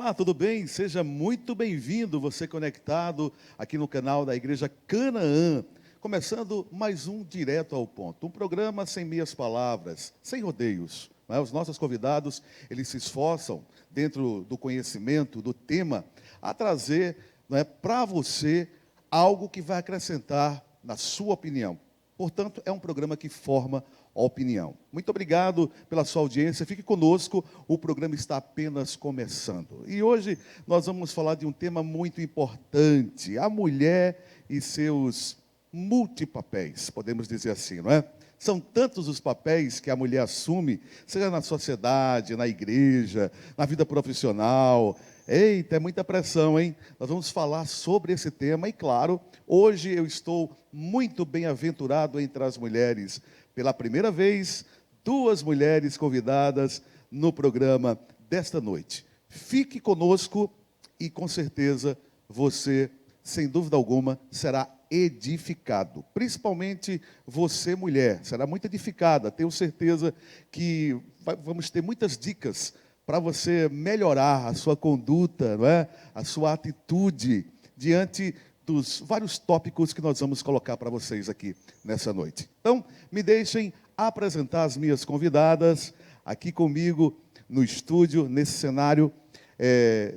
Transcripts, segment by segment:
Olá, tudo bem? Seja muito bem-vindo, você conectado aqui no canal da Igreja Canaã. Começando mais um Direto ao Ponto, um programa sem meias palavras, sem rodeios. Não é? Os nossos convidados, eles se esforçam, dentro do conhecimento, do tema, a trazer, não é, para você algo que vai acrescentar na sua opinião. Portanto, é um programa que forma opinião. Muito obrigado pela sua audiência. Fique conosco, o programa está apenas começando. E hoje nós vamos falar de um tema muito importante, a mulher e seus multipapéis, podemos dizer assim, não é? São tantos os papéis que a mulher assume, seja na sociedade, na igreja, na vida profissional. Eita, é muita pressão, hein? Nós vamos falar sobre esse tema e, claro, hoje eu estou muito bem-aventurado entre as mulheres. Pela primeira vez, duas mulheres convidadas no programa desta noite. Fique conosco e, com certeza, você, sem dúvida alguma, será edificado. Principalmente você, mulher, será muito edificada. Tenho certeza que vamos ter muitas dicas para você melhorar a sua conduta, não é? A sua atitude diante dos vários tópicos que nós vamos colocar para vocês aqui nessa noite. Então, me deixem apresentar as minhas convidadas aqui comigo no estúdio, nesse cenário.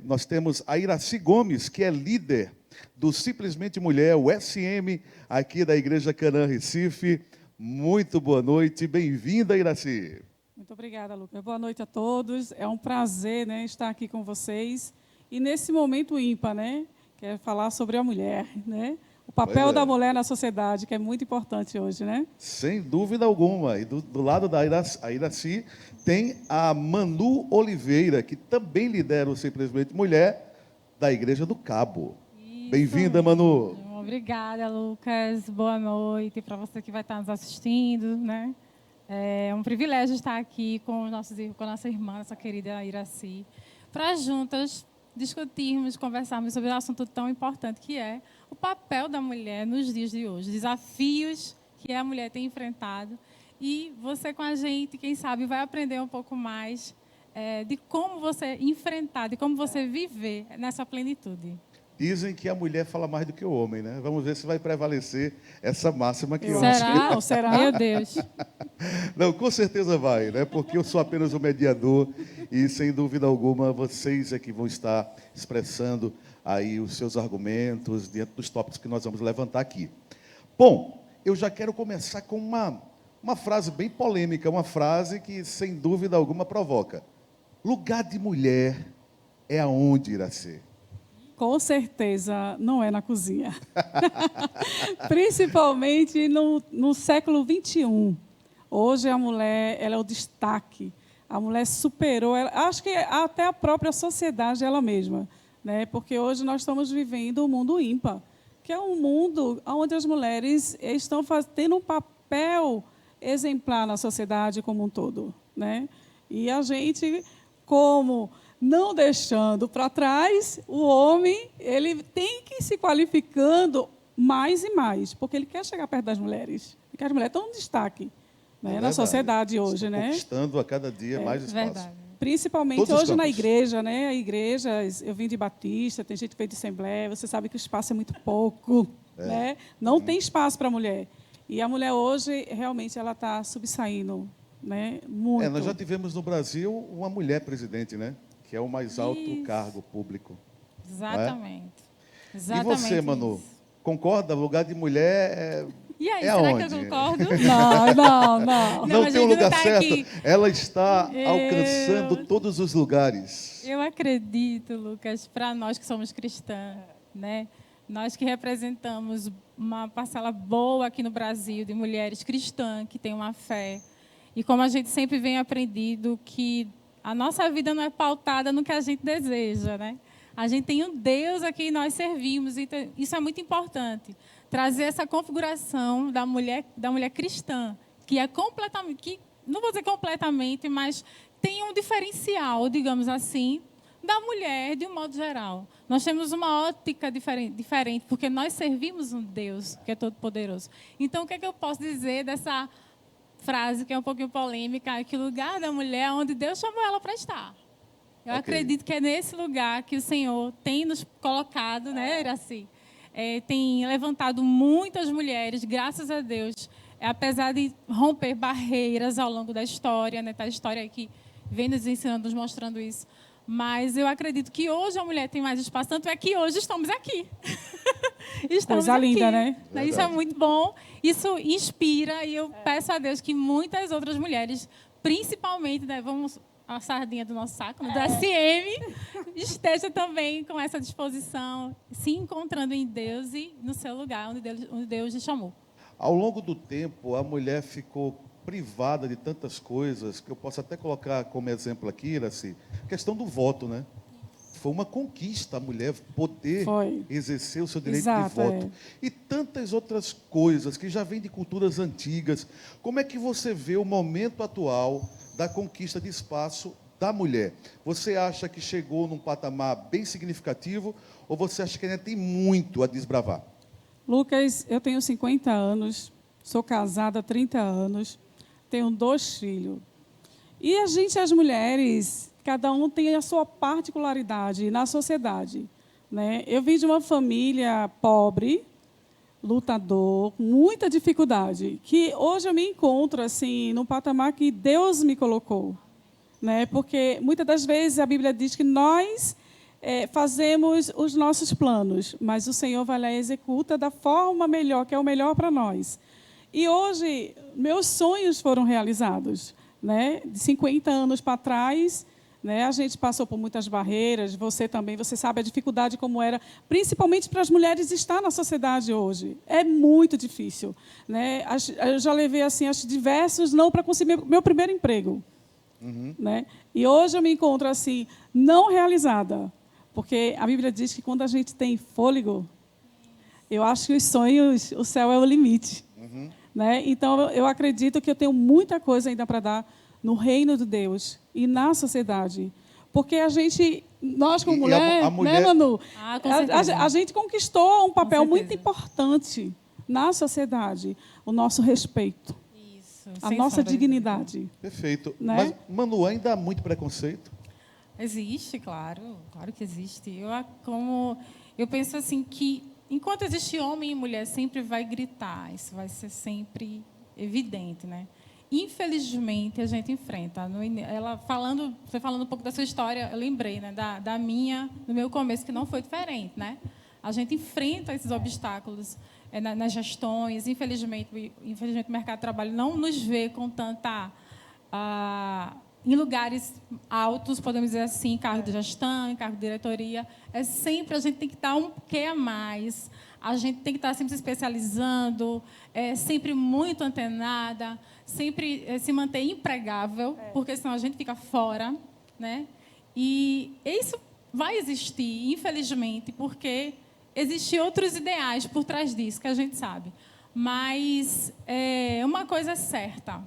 Nós temos a Iraci Gomes, que é líder do Simplesmente Mulher, o SM, aqui da Igreja Canaã Recife. Muito boa noite, bem-vinda, Iraci. Muito obrigada, Lucas. Boa noite a todos. É um prazer, né, estar aqui com vocês. E nesse momento ímpar, né, que é falar sobre a mulher, né? O papel da mulher na sociedade, que é muito importante hoje, né? Sem dúvida alguma. E do lado da Iraci tem a Manu Oliveira, que também lidera o Simplesmente Mulher, da Igreja do Cabo. Bem-vinda, Manu. Obrigada, Lucas. Boa noite para você que vai estar nos assistindo, né? É um privilégio estar aqui com a nossa irmã, nossa querida Iraci, para juntas discutirmos, conversarmos sobre um assunto tão importante que é o papel da mulher nos dias de hoje, desafios que a mulher tem enfrentado. E você com a gente, quem sabe, vai aprender um pouco mais de como você enfrentar, de como você viver nessa plenitude. Dizem que a mulher fala mais do que o homem, né? Vamos ver se vai prevalecer essa máxima aqui hoje. Será? Será? Meu Deus. Não, com certeza vai, né? Porque eu sou apenas o mediador e, sem dúvida alguma, vocês é que vão estar expressando aí os seus argumentos dentro dos tópicos que nós vamos levantar aqui. Bom, eu já quero começar com uma frase bem polêmica, uma frase que, sem dúvida alguma, provoca. Lugar de mulher é aonde irá ser? Com certeza não é na cozinha. Principalmente no século XXI. Hoje a mulher ela é o destaque. A mulher superou, acho que até a própria sociedade ela mesma, né? Porque hoje nós estamos vivendo um mundo ímpar, que é um mundo onde as mulheres estão tendo um papel exemplar na sociedade como um todo, né? E a gente, como não deixando para trás, o homem ele tem que ir se qualificando mais e mais, porque ele quer chegar perto das mulheres. Porque as mulheres estão em destaque, né, na sociedade hoje, né? Conquistando a cada dia mais espaço. Verdade. Principalmente hoje na igreja, né? A igreja, eu vim de Batista, tem gente que veio de Assembleia, você sabe que o espaço é muito pouco, né? Não tem espaço para a mulher. E a mulher hoje, realmente, ela está subsaindo, né? Muito. Nós já tivemos no Brasil uma mulher presidente, né? Que é o mais alto cargo público. Exatamente. E Exatamente. você, Manu, concorda? O lugar de mulher E aí, é será aonde? que eu concordo? Não tem um lugar tá certo. aqui. Ela está alcançando todos os lugares. Eu acredito, Lucas, para nós que somos cristãs, né? Nós que representamos uma parcela boa aqui no Brasil de mulheres cristãs que têm uma fé. E como a gente sempre vem aprendido que a nossa vida não é pautada no que a gente deseja, né? A gente tem um Deus a quem nós servimos, então isso é muito importante. Trazer essa configuração da mulher cristã, que é completamente, que não vou dizer completamente, mas tem um diferencial, digamos assim, da mulher de um modo geral. Nós temos uma ótica diferente, porque nós servimos um Deus que é todo-poderoso. Então, o que é que eu posso dizer dessa frase que é um pouquinho polêmica, que o lugar da mulher é onde Deus chamou ela para estar. Eu Ok. acredito que é nesse lugar que o Senhor tem nos colocado, né, Iraci? Tem levantado muitas mulheres, graças a Deus, apesar de romper barreiras ao longo da história, né? Tá a história aqui vem nos ensinando, nos mostrando isso. Mas eu acredito que hoje a mulher tem mais espaço, tanto é que hoje estamos aqui. Estamos Coisa aqui. linda, né? Isso é Verdade. muito bom, isso inspira, e eu peço a Deus que muitas outras mulheres, principalmente, né, vamos a sardinha do nosso saco, né, do SM, esteja também com essa disposição, se encontrando em Deus e no seu lugar, onde Deus lhe chamou. Ao longo do tempo, a mulher ficou privada de tantas coisas, que eu posso até colocar como exemplo aqui, Iraci, a questão do voto, né? Foi uma conquista a mulher poder Foi. exercer o seu direito Exato, de voto. E tantas outras coisas que já vêm de culturas antigas. Como é que você vê o momento atual da conquista de espaço da mulher? Você acha que chegou num patamar bem significativo ou você acha que ainda tem muito a desbravar? Lucas, eu tenho 50 anos, sou casada há 30 anos, tenho 2 filhos. E a gente, as mulheres, cada um tem a sua particularidade na sociedade, né? Eu vim de uma família pobre, lutador, com muita dificuldade, que hoje eu me encontro assim no patamar que Deus me colocou, né? Porque muitas das vezes a Bíblia diz que nós fazemos os nossos planos, mas o Senhor vai lá e executa da forma melhor, que é o melhor para nós. E hoje meus sonhos foram realizados, né? De 50 anos para trás, né? A gente passou por muitas barreiras, você também, você sabe a dificuldade como era, principalmente para as mulheres estar na sociedade hoje. É muito difícil, né? Eu já levei assim, acho, diversos não para conseguir meu primeiro emprego. Né? E hoje eu me encontro assim, não realizada, porque a Bíblia diz que quando a gente tem fôlego, eu acho que os sonhos, o céu é o limite. Né? Então, eu acredito que eu tenho muita coisa ainda para dar no reino de Deus e na sociedade. Porque nós como mulher, né, Manu? Com certeza. A gente conquistou um papel Com muito certeza. importante na sociedade, o nosso respeito, Isso, a sem nossa sombra de dúvida. dignidade. Perfeito. Né? Mas, Manu, ainda há muito preconceito? Existe, claro que existe. Eu penso assim que enquanto existe homem e mulher, sempre vai gritar, isso vai ser sempre evidente, né? Infelizmente, a gente enfrenta. Você falando um pouco da sua história, eu lembrei, né, do meu começo, que não foi diferente, né? A gente enfrenta esses obstáculos nas gestões. Infelizmente, o mercado de trabalho não nos vê com tanta... em lugares altos, podemos dizer assim, cargo de gestão, cargo de diretoria, sempre a gente tem que estar um quê a mais, a gente tem que estar sempre se especializando, sempre muito antenada, sempre se manter empregável, porque senão a gente fica fora, né? E isso vai existir, infelizmente, porque existem outros ideais por trás disso, que a gente sabe. Mas uma coisa é certa,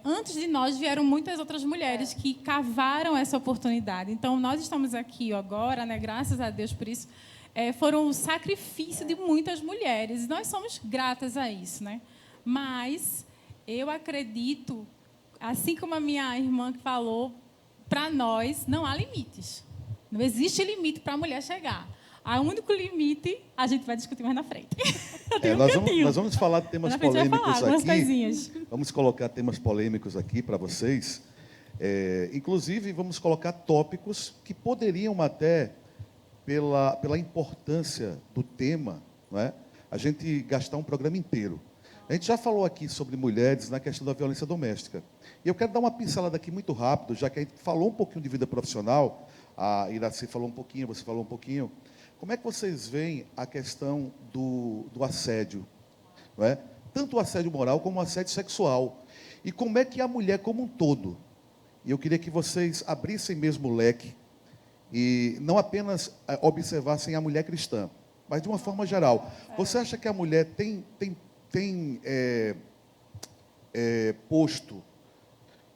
antes de nós vieram muitas outras mulheres que cavaram essa oportunidade. Então, nós estamos aqui agora, né, graças a Deus por isso, foram o sacrifício de muitas mulheres. E nós somos gratas a isso, né? Mas eu acredito, assim como a minha irmã que falou, para nós não há limites. Não existe limite para a mulher chegar. O único limite a gente vai discutir mais na frente. Nós vamos falar de temas polêmicos aqui. Coisinhas. Vamos colocar temas polêmicos aqui para vocês. Inclusive, vamos colocar tópicos que poderiam até, pela importância do tema, não é? A gente gastar um programa inteiro. A gente já falou aqui sobre mulheres na questão da violência doméstica. E eu quero dar uma pincelada aqui muito rápido, já que a gente falou um pouquinho de vida profissional, a Iraci falou um pouquinho, você falou um pouquinho. Como é que vocês veem a questão do assédio? Não é? Tanto o assédio moral como o assédio sexual. E como é que a mulher como um todo, e eu queria que vocês abrissem mesmo o leque, e não apenas observassem a mulher cristã, mas de uma forma geral. Você acha que a mulher tem posto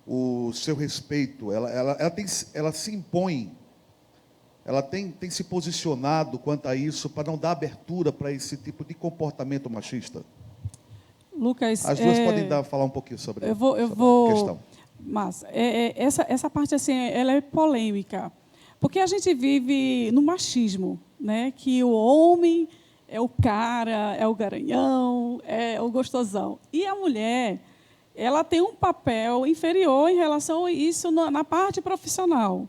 o seu respeito, ela se impõe, ela tem se posicionado quanto a isso para não dar abertura para esse tipo de comportamento machista? Lucas, As duas podem falar um pouquinho sobre eu a vou questão. Mas essa parte assim, ela é polêmica, porque a gente vive no machismo, né? Que o homem é o cara, é o garanhão, é o gostosão, e a mulher, ela tem um papel inferior em relação a isso na parte profissional.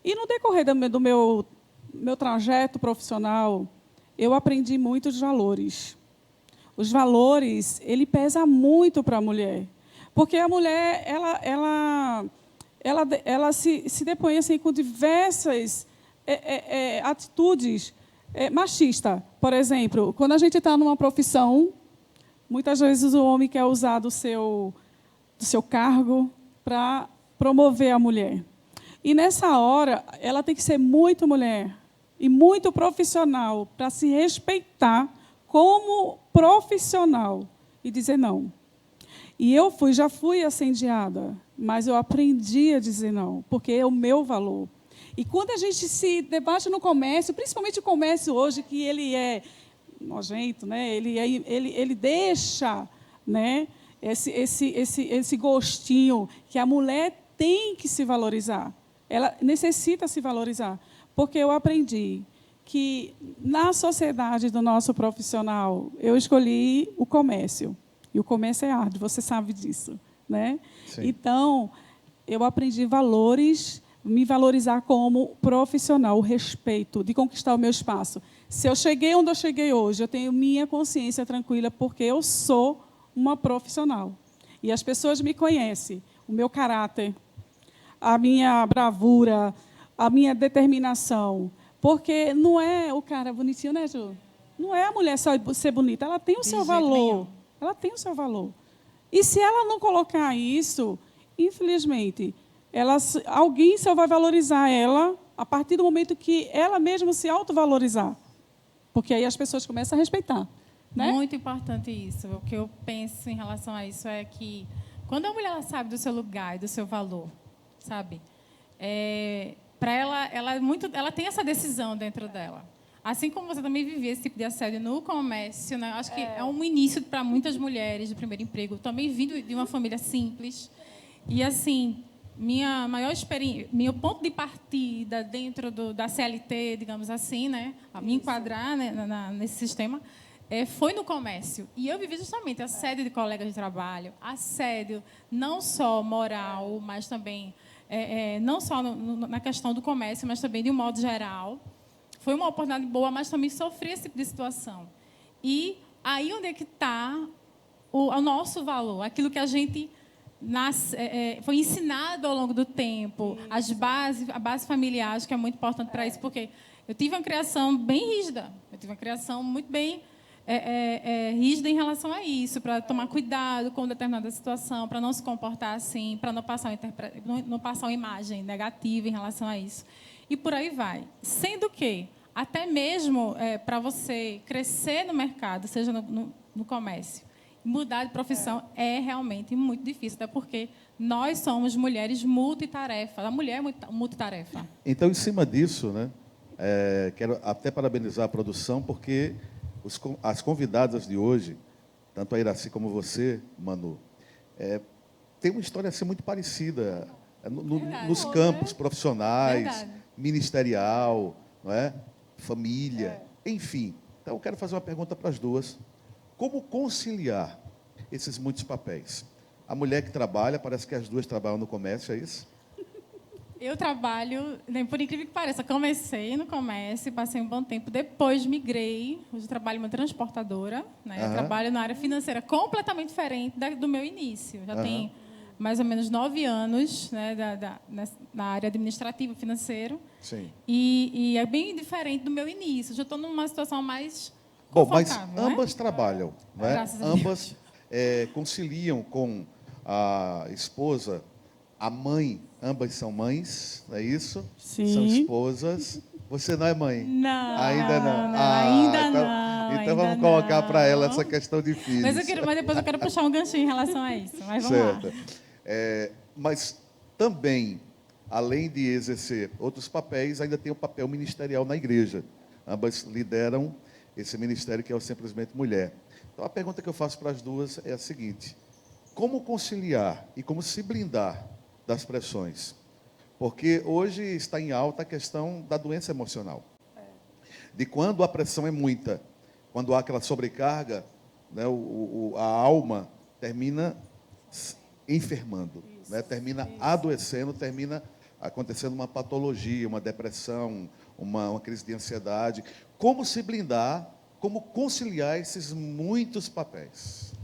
E no decorrer do meu trajeto profissional, eu aprendi muitos valores. Os valores, ele pesa muito para a mulher. Porque a mulher, ela se depõe assim, com diversas atitudes machistas. Por exemplo, quando a gente está numa profissão, muitas vezes o homem quer usar do seu cargo para promover a mulher. E, nessa hora, ela tem que ser muito mulher e muito profissional para se respeitar como profissional e dizer não. E eu já fui assediada, mas eu aprendi a dizer não, porque é o meu valor. E quando a gente se debate no comércio, principalmente o comércio hoje, que ele é nojento, né? Ele deixa, né, esse gostinho que a mulher tem que se valorizar. Ela necessita se valorizar, porque eu aprendi que, na sociedade do nosso profissional, eu escolhi o comércio. E o comércio é árduo, você sabe disso, né? Sim. Então, eu aprendi valores, me valorizar como profissional, o respeito, de conquistar o meu espaço. Se eu cheguei onde eu cheguei hoje, eu tenho minha consciência tranquila, porque eu sou uma profissional. E as pessoas me conhecem, o meu caráter, a minha bravura, a minha determinação. Porque não é o cara bonitinho, né, Ju? Não é a mulher só ser bonita, ela tem o seu valor. Ela tem o seu valor. E se ela não colocar isso, infelizmente, alguém só vai valorizar ela a partir do momento que ela mesma se autovalorizar. Porque aí as pessoas começam a respeitar. Né? Muito importante isso. O que eu penso em relação a isso é que, quando a mulher sabe do seu lugar e do seu valor, sabe? Para ela tem essa decisão dentro dela. Assim como você também vivia esse tipo de assédio no comércio, né? Acho que é um início para muitas mulheres de primeiro emprego. Também vindo de uma família simples. E, assim, minha maior experiência, meu ponto de partida dentro da CLT, digamos assim, né? A me enquadrar, né, nesse sistema, foi no comércio. E eu vivi justamente assédio de colegas de trabalho, assédio não só moral, mas também não só na questão do comércio, mas também de um modo geral. Foi uma oportunidade boa, mas também sofri esse tipo de situação. E aí onde é que está o nosso valor, aquilo que a gente foi ensinado ao longo do tempo, a base familiar, acho que é muito importante para isso, porque eu tive uma criação bem rígida, eu tive uma criação muito bem rígida em relação a isso, para tomar cuidado com determinada situação, para não se comportar assim, para não passar uma imagem negativa em relação a isso. E por aí vai. Sendo que, até mesmo para você crescer no mercado, seja no comércio, mudar de profissão é realmente muito difícil, até porque nós somos mulheres multitarefa. A mulher é multitarefa. Então, em cima disso, né, quero até parabenizar a produção, porque as convidadas de hoje, tanto a Iraci como você, Manu, tem uma história assim, muito parecida nos campos profissionais, Verdade. Ministerial, não é? Família, enfim. Então, eu quero fazer uma pergunta para as duas. Como conciliar esses muitos papéis? A mulher que trabalha, parece que as duas trabalham no comércio, é isso? Eu trabalho, por incrível que pareça, comecei no comércio, passei um bom tempo, depois migrei, hoje eu trabalho em uma transportadora, né? Eu trabalho na área financeira completamente diferente do meu início. Já tem mais ou menos 9 anos, né, na área administrativa, financeiro. Sim. E é bem diferente do meu início. Já estou numa situação mais bom, mas confortável, ambas trabalham, não é? Graças a Ambas conciliam com a esposa, a mãe. Ambas são mães, não é isso? Sim. São esposas. Você não é mãe? Não. Ainda não. Ainda então, não. Então ainda vamos colocar não. para ela essa questão de filhos. Mas depois eu quero puxar um ganchinho em relação a isso. Mas vamos lá. Mas também, além de exercer outros papéis, ainda tem o papel ministerial na igreja. Ambas lideram esse ministério que é o Simplesmente Mulher. Então, a pergunta que eu faço para as duas é a seguinte: como conciliar e como se blindar das pressões. Porque hoje está em alta a questão da doença emocional. De quando a pressão é muita, quando há aquela sobrecarga, né, a alma termina enfermando, né, termina adoecendo, termina acontecendo uma patologia, uma depressão, uma crise de ansiedade. Como se blindar, como conciliar esses muitos papéis?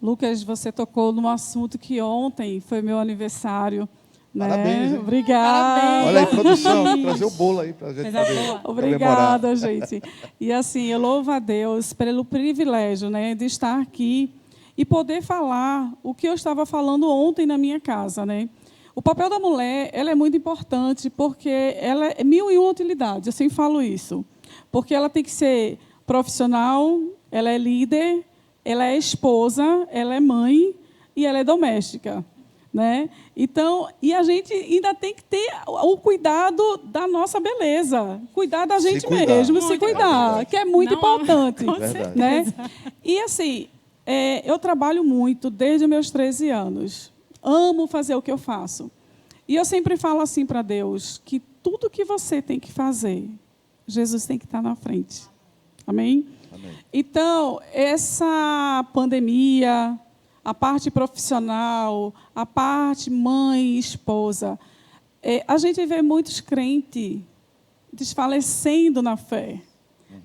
Lucas, você tocou num assunto que ontem foi meu aniversário. Né? Parabéns, hein? Obrigada. Parabéns. Olha aí, produção, trazer o bolo aí para a gente Coisa poder boa. Obrigada, gente. E assim, eu louvo a Deus pelo privilégio, né, de estar aqui e poder falar o que eu estava falando ontem na minha casa, né? O papel da mulher, ela é muito importante porque ela é mil e uma utilidades, eu sempre falo isso. Porque ela tem que ser profissional, ela é líder, ela é esposa, ela é mãe e ela é doméstica. Né? Então, e a gente ainda tem que ter o cuidado da nossa beleza, cuidar da gente mesmo, se cuidar, que é muito importante. Né? E assim, eu trabalho muito desde meus 13 anos. Amo fazer o que eu faço. E eu sempre falo assim para Deus, que tudo que você tem que fazer, Jesus tem que estar na frente. Amém? Amém. Então, essa pandemia, a parte profissional, a parte mãe e esposa, a gente vê muitos crentes desfalecendo na fé.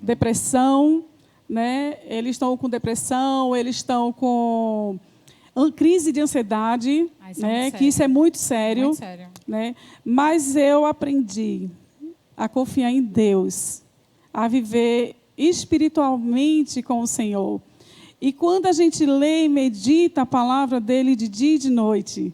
Depressão, né? Eles estão com depressão, eles estão com crise de ansiedade, né? Que isso é muito sério. Muito sério. Né? Mas eu aprendi a confiar em Deus, a viver espiritualmente com o Senhor. E quando a gente lê e medita a palavra dele de dia e de noite,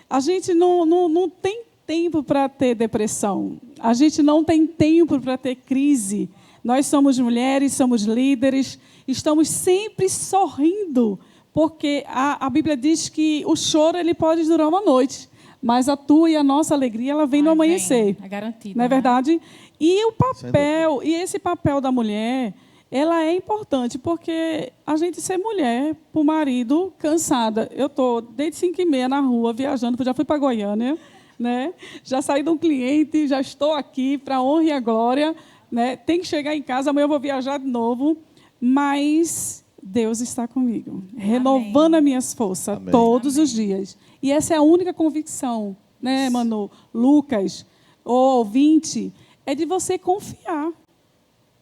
a gente não tem tempo para ter depressão. A gente não tem tempo para ter crise. Nós somos mulheres, somos líderes, estamos sempre sorrindo, porque a Bíblia diz que o choro ele pode durar uma noite, mas a tua e a nossa alegria ela vem no amanhecer. É garantido. Não é verdade? E o papel, e esse papel da mulher, ela é importante, porque a gente ser mulher, para o marido, cansada. Eu estou desde 5h30 na rua, viajando, já fui para Goiânia, né? Já saí de um cliente, já estou aqui, para a honra e a glória. Né? Tem que chegar em casa, amanhã eu vou viajar de novo, mas Deus está comigo, renovando as minhas forças todos os dias. E essa é a única convicção, né, Manu, Lucas, ou ouvinte, é de você confiar.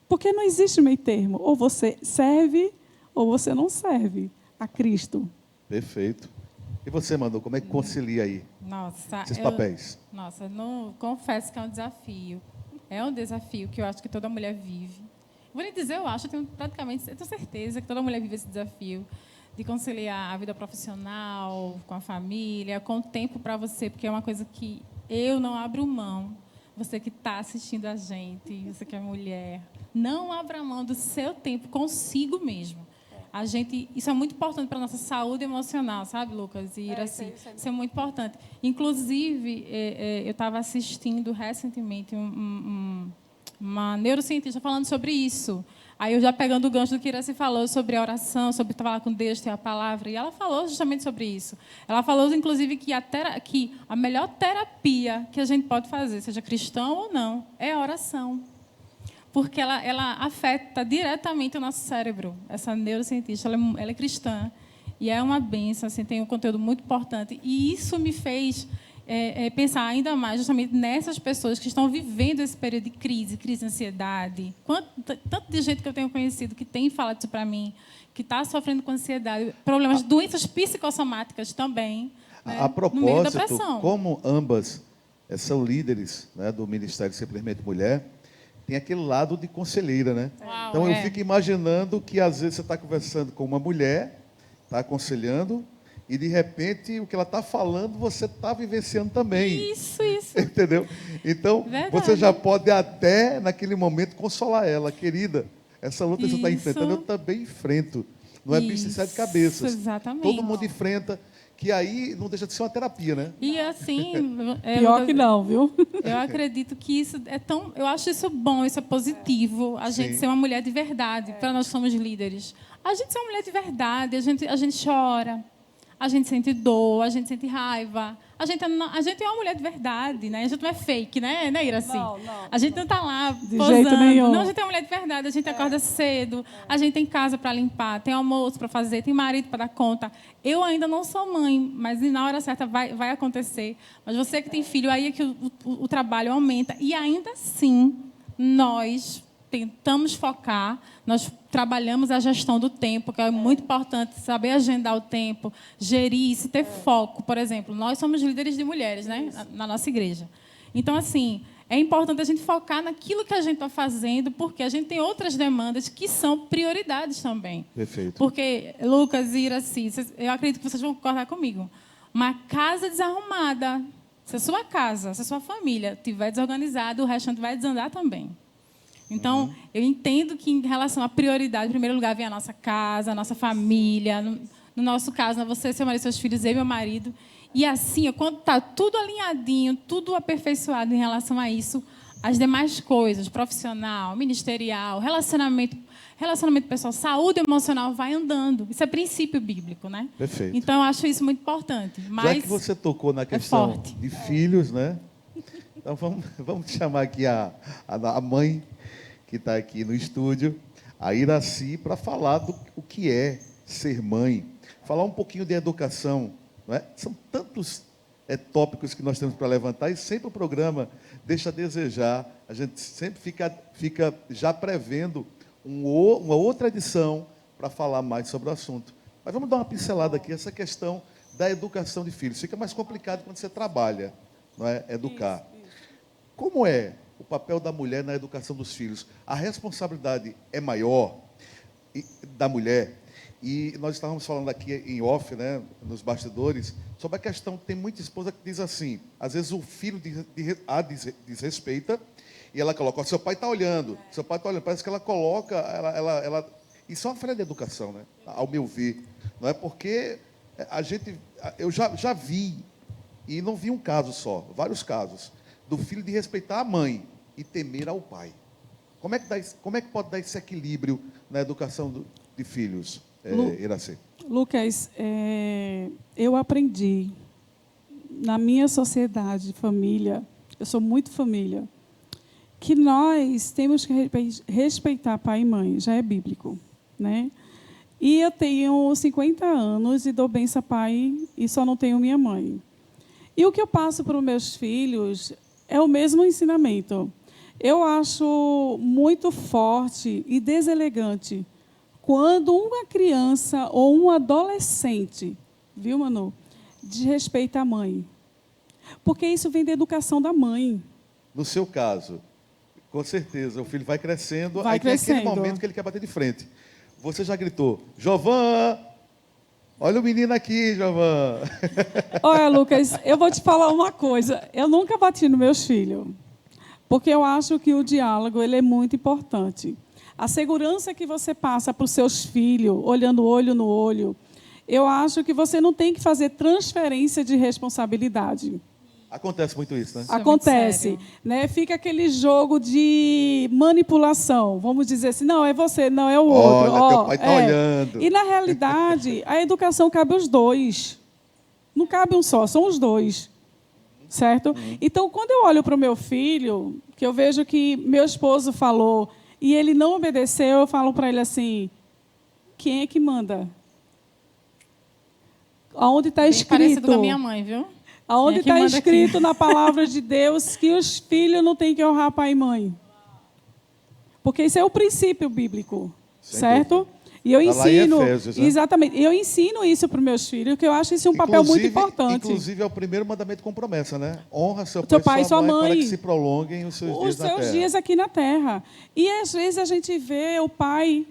Porque não existe meio termo. Ou você serve, ou você não serve a Cristo. Perfeito. E você, Manu, como é que concilia aí esses papéis? Nossa, não, confesso que é um desafio. É um desafio que eu acho que toda mulher vive. Vou lhe dizer, eu tenho certeza que toda mulher vive esse desafio de conciliar a vida profissional com a família, com o tempo para você, porque é uma coisa que eu não abro mão. Você que está assistindo a gente, você que é mulher, não abra mão do seu tempo consigo mesmo. Isso é muito importante para a nossa saúde emocional, sabe, Lucas e Iraci? Isso é muito importante. Inclusive, eu estava assistindo recentemente uma neurocientista falando sobre isso. Aí eu já pegando o gancho do que Iraci falou sobre a oração, sobre falar com Deus, ter a palavra, e ela falou justamente sobre isso. Ela falou, inclusive, que a melhor terapia que a gente pode fazer, seja cristão ou não, é a oração. Porque ela afeta diretamente o nosso cérebro. Essa neurocientista, ela é cristã. E é uma bênção, assim, tem um conteúdo muito importante. E isso me fez pensar ainda mais justamente nessas pessoas que estão vivendo esse período de crise de ansiedade. Tanto de gente que eu tenho conhecido que tem falado isso para mim, que está sofrendo com ansiedade, problemas, doenças psicossomáticas também. A propósito, como ambas são líderes, né, do Ministério Simplesmente Mulher, tem aquele lado de conselheira, né? Uau, então, eu fico imaginando que, às vezes, você está conversando com uma mulher, está aconselhando, e, de repente, o que ela está falando, você está vivenciando também. Isso. Entendeu? Então, você já pode até, naquele momento, consolar ela. Querida, essa luta que você está enfrentando, eu também enfrento. Não é bicho de sete cabeças. Exatamente. Todo mundo enfrenta, que aí não deixa de ser uma terapia, né? E assim... Pior que não, viu? Eu acredito que isso é tão... Eu acho isso bom, isso é positivo. A gente ser uma mulher de verdade, para nós que somos líderes. A gente ser uma mulher de verdade, a gente chora, a gente sente dor, a gente sente raiva, A gente é uma mulher de verdade, né? A gente não é fake, né, Iraci? Não. A gente não está lá De posando. jeito nenhum. Não, a gente é uma mulher de verdade. A gente acorda cedo, a gente tem casa para limpar, tem almoço para fazer, tem marido para dar conta. Eu ainda não sou mãe, mas na hora certa vai acontecer. Mas você que tem filho, aí é que o trabalho aumenta. E ainda assim, nós tentamos focar, nós trabalhamos a gestão do tempo, que é muito importante, saber agendar o tempo, gerir isso, ter foco. Por exemplo, nós somos líderes de mulheres, né, na nossa igreja. Então, assim, é importante a gente focar naquilo que a gente está fazendo, porque a gente tem outras demandas que são prioridades também. Perfeito. Porque, Lucas e Iraci, eu acredito que vocês vão concordar comigo, uma casa desarrumada, se a sua casa, se a sua família estiver desorganizada, o restante vai desandar também. Então, eu entendo que, em relação à prioridade, em primeiro lugar, vem a nossa casa, a nossa família. No nosso caso, você, seu marido, seus filhos, eu e meu marido. E assim, quando está tudo alinhadinho, tudo aperfeiçoado em relação a isso, as demais coisas, profissional, ministerial, relacionamento pessoal, saúde emocional, vai andando. Isso é princípio bíblico, né? Perfeito. Então, eu acho isso muito importante. Mas já que você tocou na questão forte. de filhos, né? Então, vamos chamar aqui a mãe que está aqui no estúdio, a Iraci, para falar do o que é ser mãe, falar um pouquinho de educação, não é? São tantos tópicos que nós temos para levantar e sempre o programa deixa a desejar, a gente sempre fica já prevendo uma outra edição para falar mais sobre o assunto. Mas vamos dar uma pincelada aqui, essa questão da educação de filhos. Fica mais complicado quando você trabalha, não é? Educar. Como é o papel da mulher na educação dos filhos? A responsabilidade é maior da mulher. E nós estávamos falando aqui em off, né, nos bastidores, sobre a questão, tem muita esposa que diz assim, às vezes o filho desrespeita, e ela coloca, seu pai está olhando, parece que ela coloca, isso é uma falha de educação, né, ao meu ver, não é? Porque eu já vi, e não vi um caso só, vários casos, do filho de respeitar a mãe e temer ao pai. Como é que pode dar esse equilíbrio na educação de filhos, Iraci? Lucas, eu aprendi na minha sociedade, família, eu sou muito família, que nós temos que respeitar pai e mãe, já é bíblico, né? E eu tenho 50 anos e dou bênção a pai e só não tenho minha mãe. E o que eu passo para os meus filhos é o mesmo ensinamento. Eu acho muito forte e deselegante quando uma criança ou um adolescente, viu, Manu, desrespeita a mãe. Porque isso vem da educação da mãe. No seu caso, com certeza, o filho vai crescendo, Vai crescendo. Tem aquele momento que ele quer bater de frente. Você já gritou, Jovan, olha o menino aqui, Jovan. Olha, Lucas, eu vou te falar uma coisa. Eu nunca bati nos meus filhos, porque eu acho que o diálogo ele é muito importante. A segurança que você passa para os seus filhos, olhando olho no olho, eu acho que você não tem que fazer transferência de responsabilidade. Acontece muito isso, né? Acontece, né? Fica aquele jogo de manipulação. Vamos dizer assim, não, é você, não, é o outro. Olha, teu pai está olhando. E, na realidade, a educação cabe aos dois. Não cabe um só, são os dois. Certo? Então, quando eu olho para o meu filho, que eu vejo que meu esposo falou e ele não obedeceu, eu falo para ele assim, quem é que manda? Aonde está escrito? Parecido com a minha mãe, viu? Aonde está escrito aqui na palavra de Deus que os filhos não têm que honrar pai e mãe? Porque isso é o princípio bíblico, certo? E eu ensino, Efésios, né? Exatamente, eu ensino isso para os meus filhos, que eu acho isso um papel muito importante. Inclusive é o primeiro mandamento com promessa, né? Honra seu pai e sua mãe para que se prolonguem os seus dias na terra. Os seus dias aqui na terra. E às vezes a gente vê o pai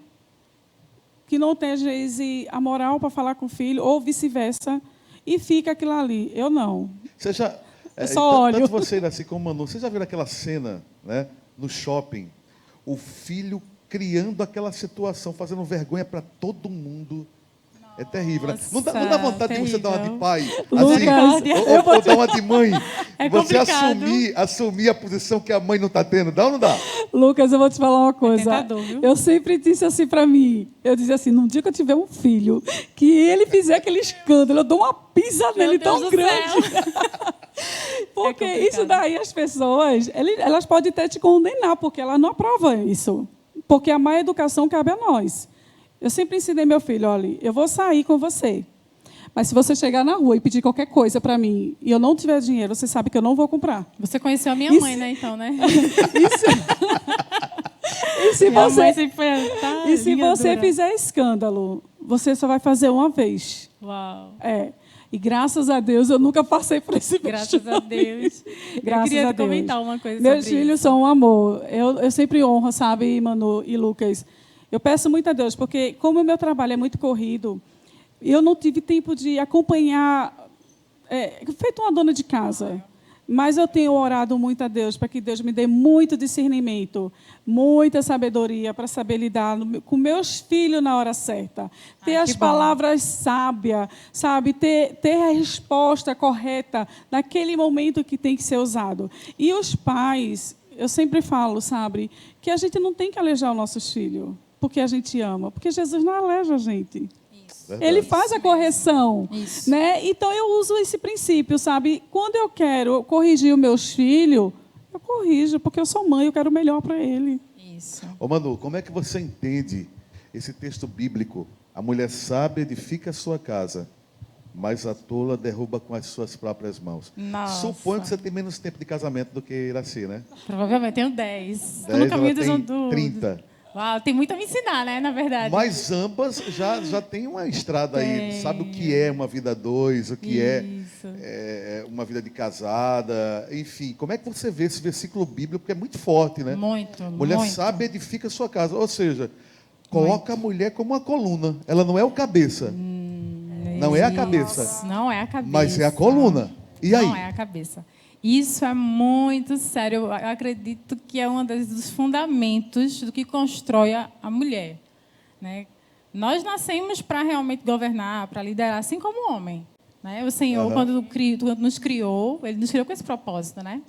que não tem, às vezes, a moral para falar com o filho, ou vice-versa, e fica aquilo ali. Eu não. Você já, eu só olho. Tanto você assim como Manu, você já viu aquela cena, né, no shopping? O filho criando aquela situação, fazendo vergonha para todo mundo. É terrível, né? Não Nossa, dá vontade de você dar uma de terrível. pai? Lucas, Ou dar uma de mãe? É Você complicado. assumir a posição que a mãe não está tendo. Dá ou não dá? Lucas, eu vou te falar uma coisa. tentador, viu? Eu sempre disse assim para mim, eu dizia assim, num dia que eu tiver um filho, que ele fizer aquele escândalo, eu dou uma pisa nele Deus tão do grande. céu. Porque É complicado. isso daí as pessoas, elas podem até te condenar, porque elas não aprovam isso. Porque a má educação cabe a nós. Eu sempre ensinei meu filho, olha, eu vou sair com você. Mas se você chegar na rua e pedir qualquer coisa para mim e eu não tiver dinheiro, você sabe que eu não vou comprar. Você conheceu a minha Isso- mãe, né, então, né? E se Minha mãe você, sempre foi... Tá, e se linha você dura. fizer escândalo, você só vai fazer uma vez. Uau. É. E graças a Deus eu nunca passei por esse Graças a Deus. Graças eu queria a Deus. comentar uma coisa Meus sobre filhos isso. são um amor. Eu sempre honro, sabe, Manu e Lucas. Eu peço muito a Deus, porque como o meu trabalho é muito corrido, eu não tive tempo de acompanhar, feito uma dona de casa. Mas eu tenho orado muito a Deus para que Deus me dê muito discernimento, muita sabedoria para saber lidar com meus filhos na hora certa. Ter Ai, as que bom. palavras sábias, sabe? Ter a resposta correta naquele momento que tem que ser usado. E os pais, eu sempre falo, sabe, que a gente não tem que alejar os nossos filhos, porque a gente ama. Porque Jesus não aleja a gente. Verdade. Ele faz a correção, Isso. né? Então eu uso esse princípio, sabe? Quando eu quero corrigir os meus filhos, eu corrijo, porque eu sou mãe, eu quero o melhor para ele. Isso. Ô Manu, como é que você entende esse texto bíblico? A mulher sábia edifica a sua casa, mas a tola derruba com as suas próprias mãos. Nossa. Suponho que você tem menos tempo de casamento do que Iraci, né? Provavelmente tenho 10. Tô 10, no caminho ela dos tem 30. Uau, tem muito a me ensinar, né, na verdade. Mas ambas já têm uma estrada aí, Tem. sabe o que é uma vida a dois, o que Isso. é uma vida de casada, enfim. Como é que você vê esse versículo bíblico, porque é muito forte, né? Muito, Mulher muito. sábia edifica a sua casa, ou seja, coloca a mulher como uma coluna, ela não é o cabeça, não é a cabeça, Isso, não é a cabeça. mas é a coluna. E aí? Não é a cabeça. Isso é muito sério. Eu acredito que é um dos fundamentos do que constrói a mulher, né? Nós nascemos para realmente governar, para liderar, assim como o homem, né? O Senhor, Aham. quando nos criou, Ele nos criou com esse propósito, né?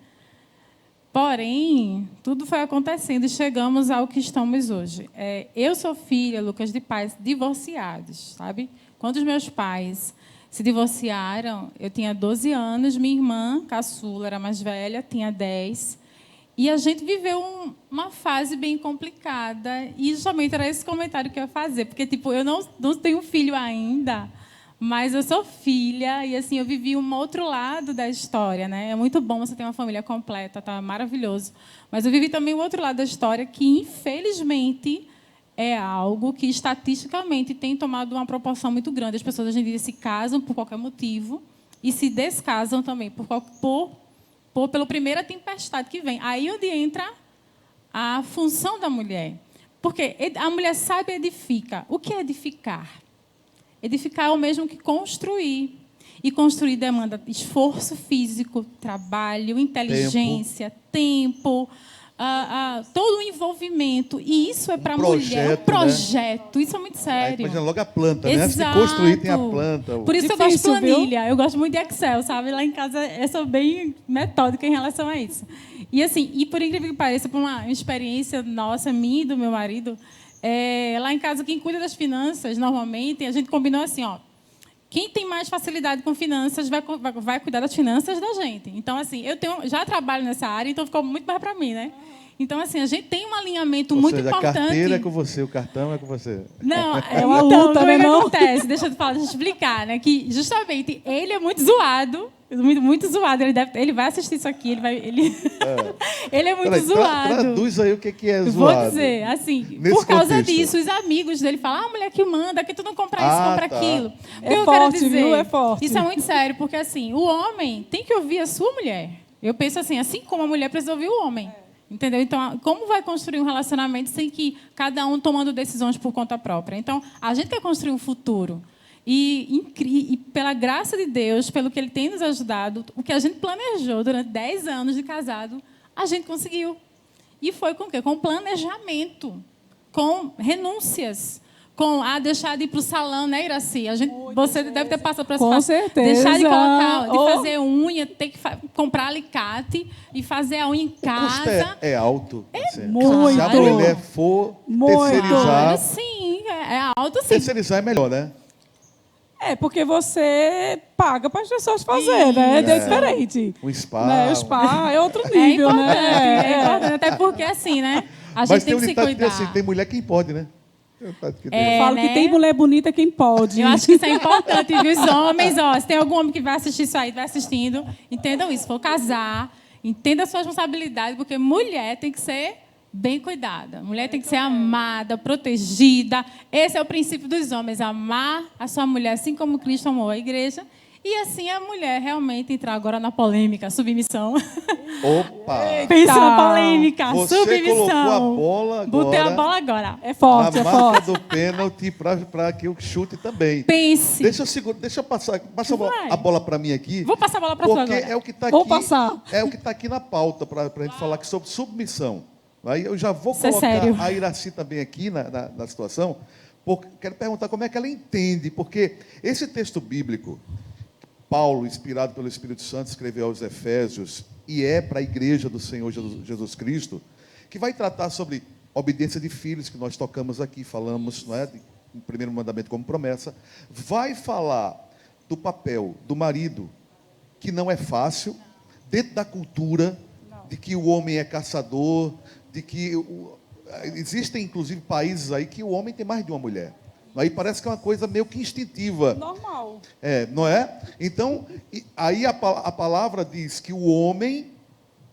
Porém, tudo foi acontecendo e chegamos ao que estamos hoje. Eu sou filha, Lucas, de pais divorciados, sabe? Quando os meus pais se divorciaram, eu tinha 12 anos, minha irmã, caçula, era mais velha, tinha 10. E a gente viveu uma fase bem complicada. E justamente era esse comentário que eu ia fazer. Porque, tipo, eu não tenho filho ainda, mas eu sou filha. E, assim, eu vivi um outro lado da história, né? É muito bom você ter uma família completa, tá maravilhoso. Mas eu vivi também o outro lado da história, que, infelizmente, é algo que, estatisticamente, tem tomado uma proporção muito grande. As pessoas, hoje em dia, se casam por qualquer motivo e se descasam também pela primeira tempestade que vem. Aí onde entra a função da mulher. Porque a mulher sabe edifica. O que é edificar? Edificar é o mesmo que construir. E construir demanda esforço físico, trabalho, inteligência, tempo todo o envolvimento. E isso é para a mulher. Um projeto. Isso é muito Aí, sério. imagina logo a planta, né? Antes de Exato. construir tem a planta. Por isso Difícil, eu gosto de viu? planilha. Eu gosto muito de Excel, sabe? Lá em casa eu sou bem metódica em relação a isso. E assim, por incrível que pareça, por uma experiência nossa, minha e do meu marido, lá em casa quem cuida das finanças, normalmente, a gente combinou assim, ó. Quem tem mais facilidade com finanças vai cuidar das finanças da gente. Então, assim, já trabalho nessa área, então ficou muito mais para mim, né? Então, assim, a gente tem um alinhamento Ou muito seja, importante. a carteira é com você, o cartão é com você. Não, É uma então, luta, como né, é que não? acontece? Deixa eu explicar, né? Que justamente ele é muito zoado. Muito zoado. Ele vai assistir isso aqui, ele é muito Peraí, zoado. traduz aí o que é Vou zoado. dizer, assim, Nesse por causa contexto. disso, os amigos dele falam, mulher que manda, que tu não compra isso, Ah, compra tá. aquilo. O É que eu forte, quero dizer? viu? É forte. Isso é muito sério, porque assim, o homem tem que ouvir a sua mulher. Eu penso assim como a mulher precisa ouvir o homem. Entendeu? Então, como vai construir um relacionamento sem que cada um tomando decisões por conta própria? Então, a gente quer construir um futuro. E pela graça de Deus, pelo que Ele tem nos ajudado, o que a gente planejou durante 10 anos de casado, a gente conseguiu. E foi com o quê? Com planejamento, com renúncias, deixar de ir para o salão, né, Iraci? Você deve ter passado por essa Com fase. certeza. Deixar de colocar, de Oh. fazer unha, ter que comprar alicate e fazer a unha em O custo casa. é alto. Assim. muito. Se a mulher for Muito. terceirizar, Claro, sim, é alto sim. terceirizar é melhor, né? É, porque você paga para as pessoas fazerem, né? É diferente. Um spa. Né? O spa é outro É nível, importante, né? é importante, até porque assim, né? A gente Mas tem tem um que se ditado que diz cuidar. assim, tem mulher quem pode, né? Tem um ditado que diz. Eu falo né? que tem mulher bonita quem pode. Eu acho que isso é importante, viu? Os homens, ó, se tem algum homem que vai assistir isso aí, vai assistindo, entendam isso. Se for casar, entenda a sua responsabilidade, porque mulher tem que ser bem cuidada. Mulher tem que ser amada, protegida. Esse é o princípio dos homens, amar a sua mulher, assim como Cristo amou a igreja. E assim a mulher realmente entrar agora na polêmica, submissão. Opa! Pensa na polêmica, Você submissão. colocou a bola agora. Botei a bola agora. É forte, Na é marca forte. do pênalti para que eu chute também. Pense. Deixa eu passar Vai. a bola para mim aqui. Vou passar a bola para tu Porque agora. é o que está aqui. Vou passar. É o que está aqui na pauta para a gente falar aqui sobre submissão. Aí eu já vou Isso é colocar sério. a Iraci também aqui na situação. Porque quero perguntar como é que ela entende, porque esse texto bíblico, Paulo, inspirado pelo Espírito Santo, escreveu aos Efésios e é para a igreja do Senhor Jesus Cristo, que vai tratar sobre obediência de filhos, que nós tocamos aqui, falamos, não é, no primeiro mandamento como promessa, vai falar do papel do marido, que não é fácil, dentro da cultura, de que o homem é caçador, de que existem inclusive países aí que o homem tem mais de uma mulher. Aí parece que é uma coisa meio que instintiva. Normal. Não é? Então, aí a palavra diz que o homem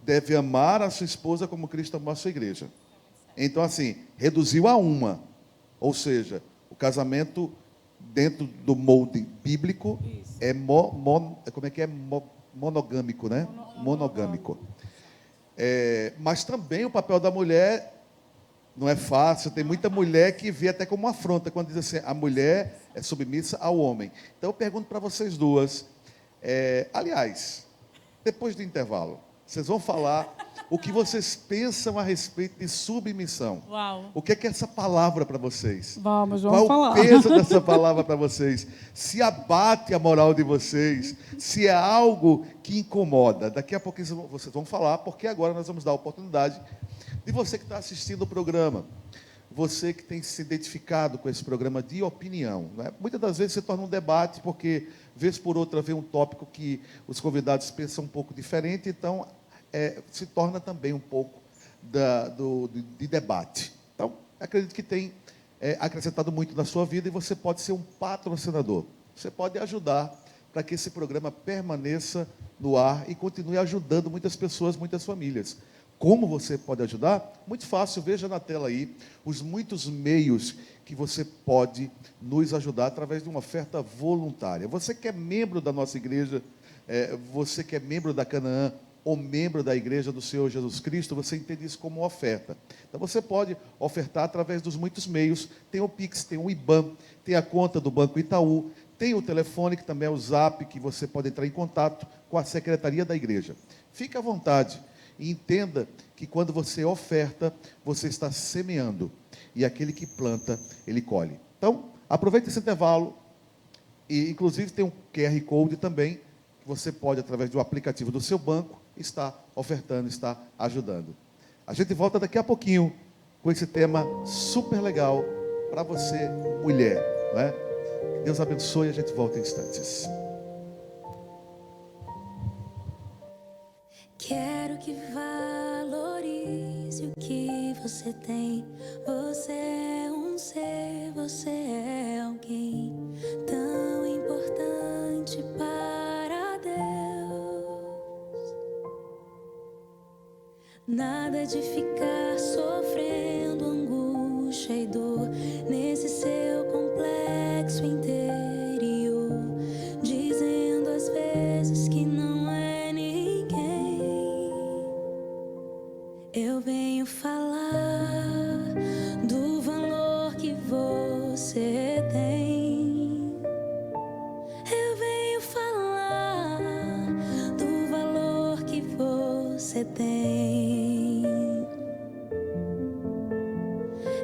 deve amar a sua esposa como Cristo amou a sua igreja. Então, assim, reduziu a uma. Ou seja, o casamento dentro do molde bíblico é monogâmico, né? Monogâmico. Mas também o papel da mulher não é fácil. Tem muita mulher que vê até como uma afronta quando diz assim, a mulher é submissa ao homem. Então eu pergunto para vocês duas, aliás, depois do intervalo, vocês vão falar o que vocês pensam a respeito de submissão. Uau. O que é essa palavra para vocês? Vamos Qual falar. o peso dessa palavra para vocês? Se abate a moral de vocês? Se é algo que incomoda? Daqui a pouco vocês vão falar, porque agora nós vamos dar a oportunidade de você que está assistindo o programa, você que tem se identificado com esse programa de opinião. Né? Muitas das vezes se torna um debate, porque, vez por outra, vem um tópico que os convidados pensam um pouco diferente, então se torna também um pouco de debate. Então, acredito que tem acrescentado muito na sua vida e você pode ser um patrocinador. Você pode ajudar para que esse programa permaneça no ar e continue ajudando muitas pessoas, muitas famílias. Como você pode ajudar? Muito fácil, veja na tela aí os muitos meios que você pode nos ajudar através de uma oferta voluntária. Você que é membro da nossa igreja, você que é membro da Canaã, ou membro da igreja do Senhor Jesus Cristo, você entende isso como uma oferta. Então você pode ofertar através dos muitos meios. Tem o Pix, tem o IBAN, tem a conta do Banco Itaú, tem o telefone, que também é o Zap, que você pode entrar em contato com a secretaria da igreja. Fique à vontade. E entenda que quando você oferta, você está semeando. E aquele que planta, ele colhe. Então, aproveite esse intervalo. E, inclusive, tem um QR Code também, que você pode, através do aplicativo do seu banco, estar ofertando, estar ajudando. A gente volta daqui a pouquinho com esse tema super legal para você, mulher. Não é? Deus abençoe e a gente volta em instantes. Quero que valorize o que você tem. Você é um ser, você é alguém tão importante para Deus. Nada de ficar sofrendo angústia e dor nesse seu complexo interior, dizendo às vezes que não é ninguém. Eu venho falar do valor que você tem. Eu venho falar do valor que você tem.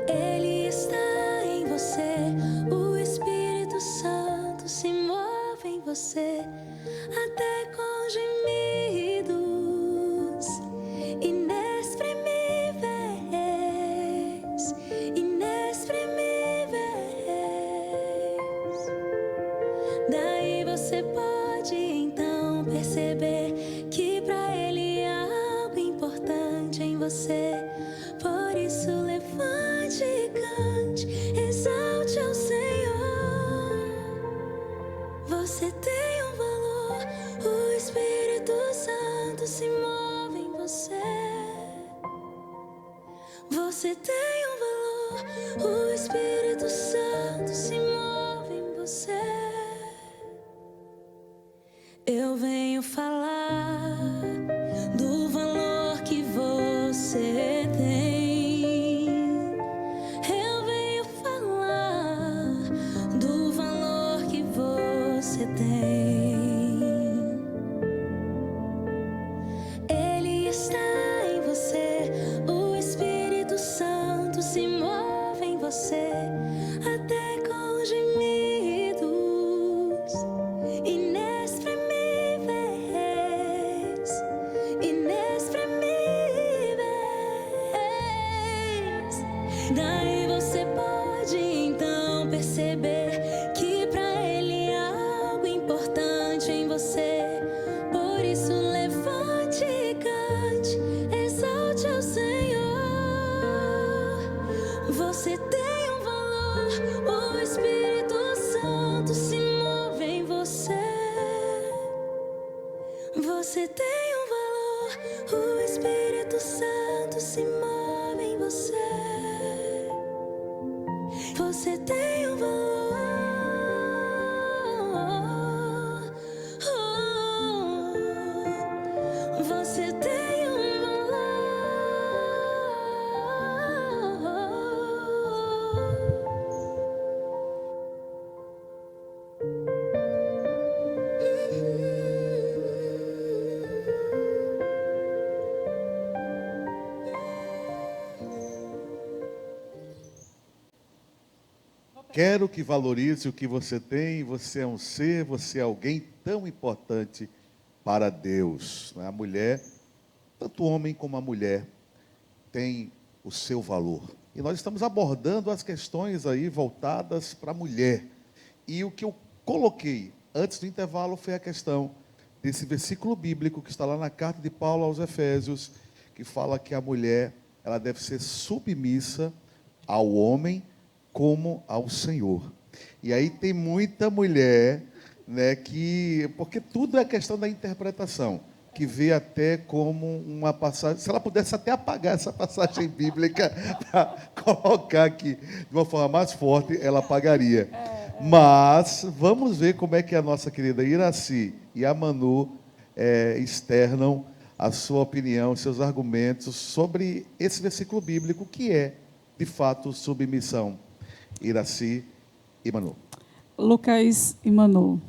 Ele está em você, você, até com gemidos inexprimíveis, inexprimíveis. Daí você pode então perceber que para Ele há algo importante em você. Por isso levante e cante, exalte ao Senhor. Você tem um valor, o Espírito Santo se move em você. Você tem um valor, o Espírito Santo se move em você. Eu venho falar do valor que você tem. Eu venho falar do valor que você tem. Ele está em você, o Espírito Santo se move em você, até com gemidos inexprimíveis, inexprimíveis. Daí você pode então perceber que para Ele há algo importante em você. Por isso levante e cante, exalte ao Senhor. Você tem um valor, o Espírito Santo se move em você. Você tem um valor, o Espírito Santo se move em você. Você tem um valor, você tem um Quero que valorize o que você tem. Você é um ser, você é alguém tão importante para Deus. A mulher, tanto o homem como a mulher, tem o seu valor. E nós estamos abordando as questões aí voltadas para a mulher. E o que eu coloquei antes do intervalo foi a questão desse versículo bíblico que está lá na carta de Paulo aos Efésios, que fala que a mulher, ela deve ser submissa ao homem como ao Senhor. E aí tem muita mulher, né, porque tudo é questão da interpretação, que vê até como uma passagem, se ela pudesse até apagar essa passagem bíblica para colocar aqui de uma forma mais forte, ela apagaria. Mas vamos ver como é que a nossa querida Iraci e a Manu externam a sua opinião, seus argumentos sobre esse versículo bíblico, que é, de fato, submissão. Iraci e Manu. Lucas e Manu.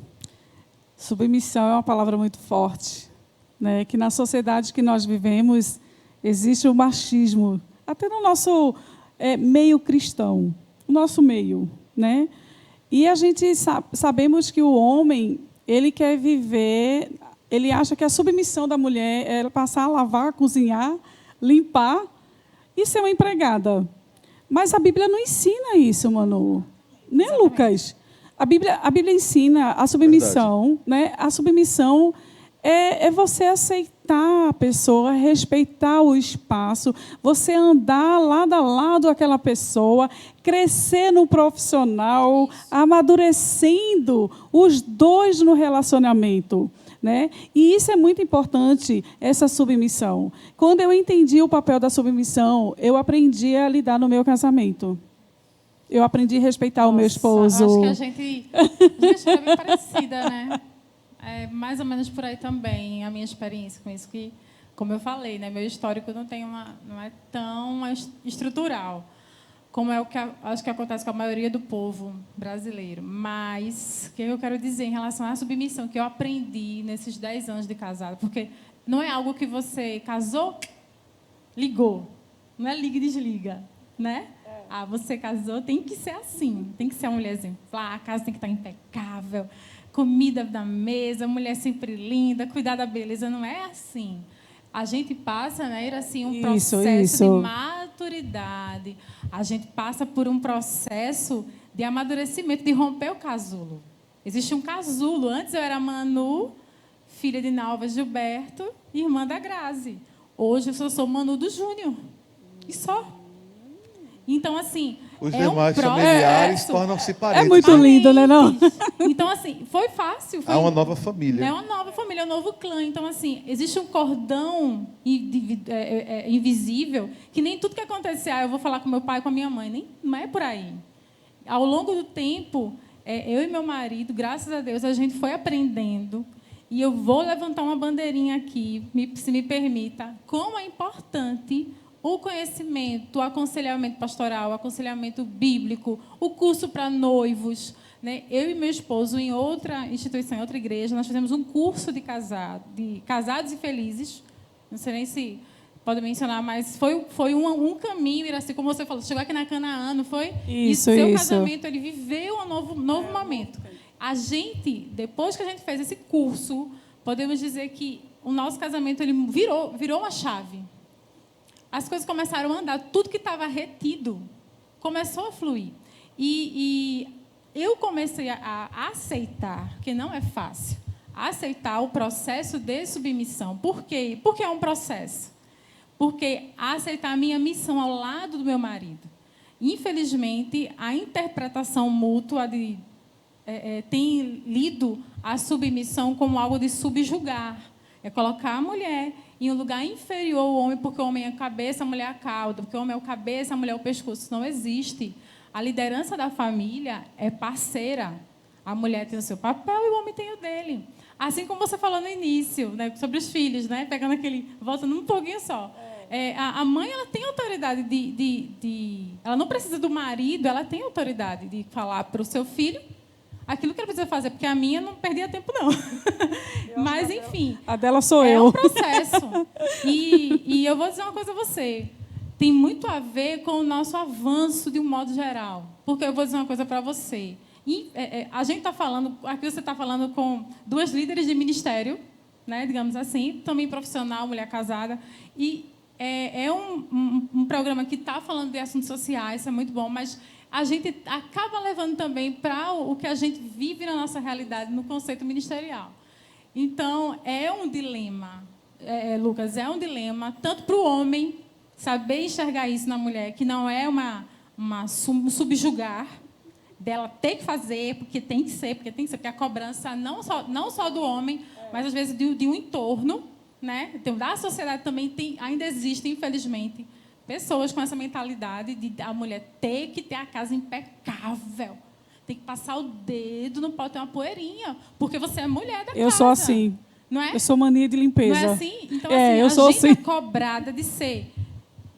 Submissão é uma palavra muito forte, né? Que na sociedade que nós vivemos existe o machismo, até no nosso meio cristão, o nosso meio, né? E a gente sabemos que o homem, ele quer viver, ele acha que a submissão da mulher é passar a lavar, cozinhar, limpar e ser uma empregada. Mas a Bíblia não ensina isso, Manu. Né, Lucas? A Bíblia ensina a submissão, né? A submissão é você aceitar a pessoa, respeitar o espaço, você andar lado a lado aquela pessoa, crescer no profissional, amadurecendo os dois no relacionamento. Né? E isso é muito importante, essa submissão. Quando eu entendi o papel da submissão, eu aprendi a lidar no meu casamento. Eu aprendi a respeitar o meu esposo. Acho que a gente é bem parecida, né? É mais ou menos por aí também, a minha experiência com isso, que, como eu falei, né, meu histórico não é tão estrutural, como é o que acho que acontece com a maioria do povo brasileiro. Mas o que eu quero dizer em relação à submissão que eu aprendi nesses 10 anos de casado, porque não é algo que você casou, ligou, não é liga e desliga, né? Você casou, tem que ser assim, tem que ser uma mulher exemplar, a casa tem que estar impecável, comida na mesa, mulher sempre linda, cuidar da beleza. Não é assim. A gente passa, né, assim, um processo de maturidade. A gente passa por um processo de amadurecimento, de romper o casulo. Existe um casulo. Antes eu era Manu, filha de Nalva Gilberto, irmã da Grazi. Hoje eu sou Manu do Júnior. E só. Então, assim, os demais familiares tornam-se parentes. É muito lindo, né, não? Então, assim, foi fácil. Há uma nova família. É uma nova família, um novo clã. Então, assim, existe um cordão invisível que nem tudo que acontecer, eu vou falar com meu pai e com a minha mãe. Nem, não é por aí. Ao longo do tempo, eu e meu marido, graças a Deus, a gente foi aprendendo. E eu vou levantar uma bandeirinha aqui, se me permita, como é importante o conhecimento, o aconselhamento pastoral, o aconselhamento bíblico, o curso para noivos. Né? Eu e meu esposo, em outra instituição, em outra igreja, nós fizemos um curso de casados e felizes. Não sei nem se pode mencionar, mas foi um caminho, assim, como você falou, chegou aqui na Canaã, não foi? Isso, e seu isso. casamento, ele viveu um novo momento. A gente, depois que a gente fez esse curso, podemos dizer que o nosso casamento ele virou uma chave. As coisas começaram a andar, tudo que estava retido começou a fluir. E eu comecei a aceitar, que não é fácil, aceitar o processo de submissão. Por quê? Porque é um processo. Porque aceitar a minha missão ao lado do meu marido. Infelizmente, a interpretação mútua tem lido a submissão como algo de subjugar. É colocar a mulher em um lugar inferior ao homem, porque o homem é a cabeça, a mulher é a cauda, porque o homem é o cabeça, a mulher é o pescoço. Isso não existe. A liderança da família é parceira. A mulher tem o seu papel e o homem tem o dele. Assim como você falou no início, né, sobre os filhos, né, pegando aquele... Voltando um pouquinho só. A mãe ela tem autoridade ela não precisa do marido, ela tem autoridade de falar para o seu filho aquilo que ela precisa fazer, porque a minha não perdia tempo, não. Mas, enfim. A dela sou eu. É um processo. E eu vou dizer uma coisa a você. Tem muito a ver com o nosso avanço de um modo geral. Porque eu vou dizer uma coisa para você. A gente está falando, aqui você está falando com duas líderes de ministério, né, digamos assim, também profissional, mulher casada. E é um programa que está falando de assuntos sociais, isso é muito bom, mas a gente acaba levando também para o que a gente vive na nossa realidade, no conceito ministerial. Então, é um dilema, Lucas, é um dilema, tanto para o homem saber enxergar isso na mulher, que não é um subjugar dela ter que fazer, porque tem que ser, porque a cobrança não só do homem, mas às vezes de um entorno, né? Então, da sociedade também ainda existe, infelizmente, pessoas com essa mentalidade de a mulher ter que ter a casa impecável, tem que passar o dedo, não pode ter uma poeirinha, porque você é mulher da casa. Eu sou assim. Não é? Eu sou mania de limpeza. Não é assim? Então, assim, eu sou assim. É cobrada de ser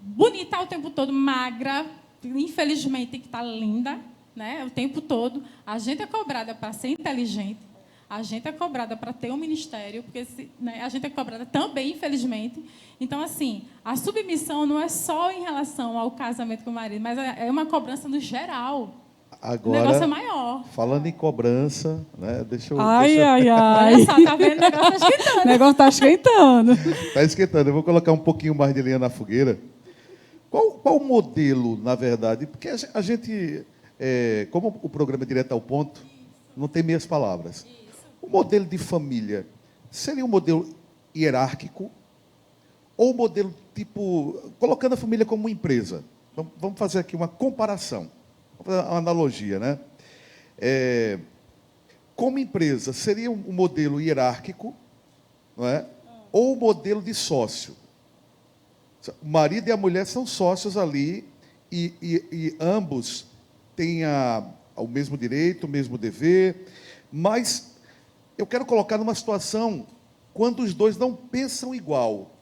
bonita o tempo todo, magra, infelizmente tem que estar linda, né? O tempo todo. A gente é cobrada para ser inteligente, a gente é cobrada para ter um ministério, porque né, a gente é cobrada também, infelizmente. Então, assim, a submissão não é só em relação ao casamento com o marido, mas é uma cobrança no geral. Agora, o negócio é maior. Falando em cobrança, né, deixa eu... Ai. Olha só, tá vendo? O negócio está esquentando. O negócio está esquentando. Está esquentando. Eu vou colocar um pouquinho mais de lenha na fogueira. Qual o modelo, na verdade? Porque a gente, como o programa é direto ao ponto, não tem meias palavras. O modelo de família seria um modelo hierárquico ou um modelo tipo, colocando a família como uma empresa? Vamos fazer aqui uma comparação, uma analogia, né? Como empresa, seria um modelo hierárquico, não é? Ou um modelo de sócio? O marido e a mulher são sócios ali e ambos têm o mesmo direito, o mesmo dever, mas eu quero colocar numa situação quando os dois não pensam igual.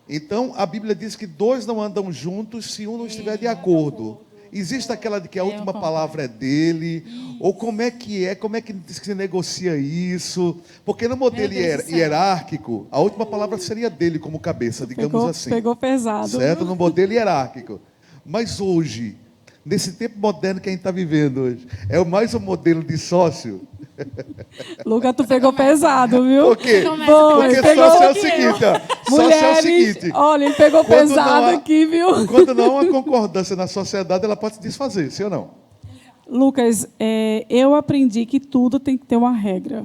Então, a Bíblia diz que dois não andam juntos se um não estiver de acordo. Existe aquela de que a última palavra é dele, ou como é que se negocia isso? Porque no modelo hierárquico, a última palavra seria dele como cabeça, digamos assim. Pegou pesado. Certo? No modelo hierárquico. Mas hoje, nesse tempo moderno que a gente está vivendo hoje, é mais um modelo de sócio. Lucas, tu pegou pesado, viu? Por quê? Começa Porque pegou sócio é o que seguinte, ó. Sócio é o Mulheres, seguinte. olha, ele pegou Quando pesado não há- aqui, viu? Quando não há uma concordância na sociedade, ela pode se desfazer, sim ou não? Lucas, eu aprendi que tudo tem que ter uma regra.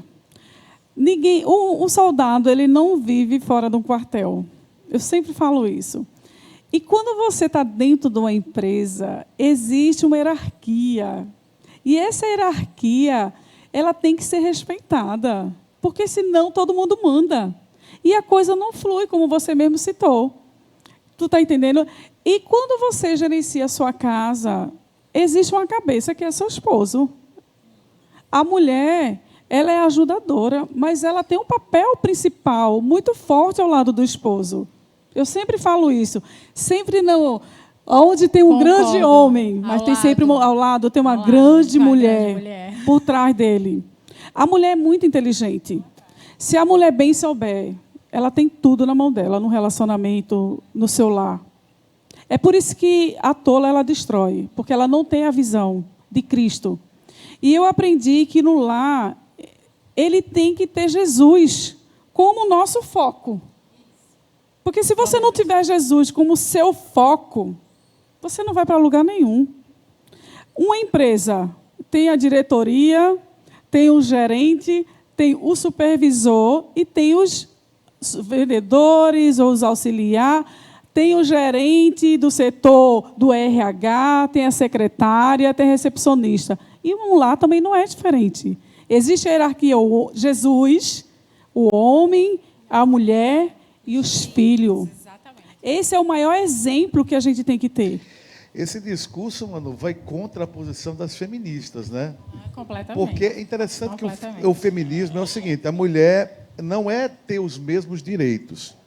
Um soldado, ele não vive fora de um quartel. Eu sempre falo isso. E quando você está dentro de uma empresa, existe uma hierarquia. E essa hierarquia, ela tem que ser respeitada. Porque senão todo mundo manda. E a coisa não flui, como você mesmo citou. Tu está entendendo? E quando você gerencia a sua casa, existe uma cabeça que é seu esposo. A mulher, ela é ajudadora, mas ela tem um papel principal muito forte ao lado do esposo. Eu sempre falo isso. Sempre não. Onde tem um Concordo. grande homem, mas Ao tem sempre lado. ao lado tem uma Ao lado, grande tem uma mulher grande mulher. por trás dele. A mulher é muito inteligente. Se a mulher bem souber, ela tem tudo na mão dela, no relacionamento, no seu lar. É por isso que a tola ela destrói, porque ela não tem a visão de Cristo. E eu aprendi que no lar ele tem que ter Jesus como nosso foco. Porque se você não tiver Jesus como seu foco, você não vai para lugar nenhum. Uma empresa tem a diretoria, tem o gerente, tem o supervisor e tem os vendedores ou os auxiliares, tem o gerente do setor do RH, tem a secretária, tem a recepcionista. E um lá também não é diferente. Existe a hierarquia, Jesus, o homem, a mulher e os filhos. Exatamente. Esse é o maior exemplo que a gente tem que ter. Esse discurso, mano, vai contra a posição das feministas, né? Completamente. Porque é interessante que Completamente. o feminismo é o seguinte, a mulher não é ter os mesmos direitos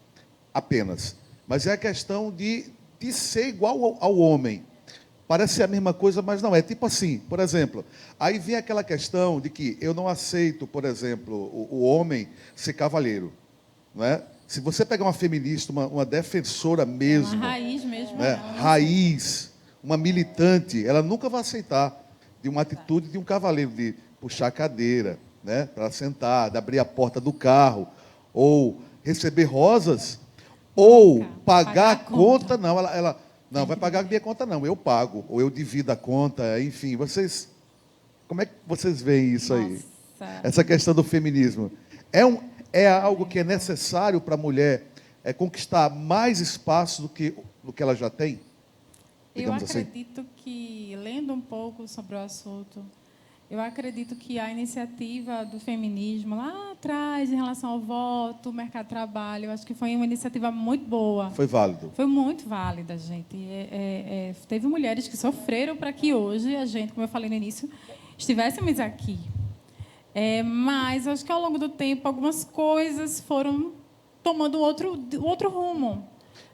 apenas, mas é a questão de ser igual ao homem. Parece ser a mesma coisa, mas não é. Tipo assim, por exemplo, aí vem aquela questão de que eu não aceito, por exemplo, o homem ser cavalheiro, não é? Se você pegar uma feminista, uma defensora mesmo, Uma raiz mesmo. né, raiz, uma militante, ela nunca vai aceitar de uma atitude de um cavaleiro, de puxar a cadeira, né, para sentar, de abrir a porta do carro, ou receber rosas, ou pagar a conta. Não, ela não vai pagar a minha conta, não, eu pago, ou eu divido a conta, enfim. Como é que vocês veem isso aí? Nossa. Essa questão do feminismo. É algo que é necessário para a mulher conquistar mais espaço do que ela já tem? Eu Digamos assim. acredito que, lendo um pouco sobre o assunto, eu acredito que a iniciativa do feminismo lá atrás, em relação ao voto, mercado de trabalho, eu acho que foi uma iniciativa muito boa. Foi válido. Foi muito válida, gente. Teve mulheres que sofreram para que hoje a gente, como eu falei no início, estivéssemos aqui. Mas acho que ao longo do tempo algumas coisas foram tomando outro rumo.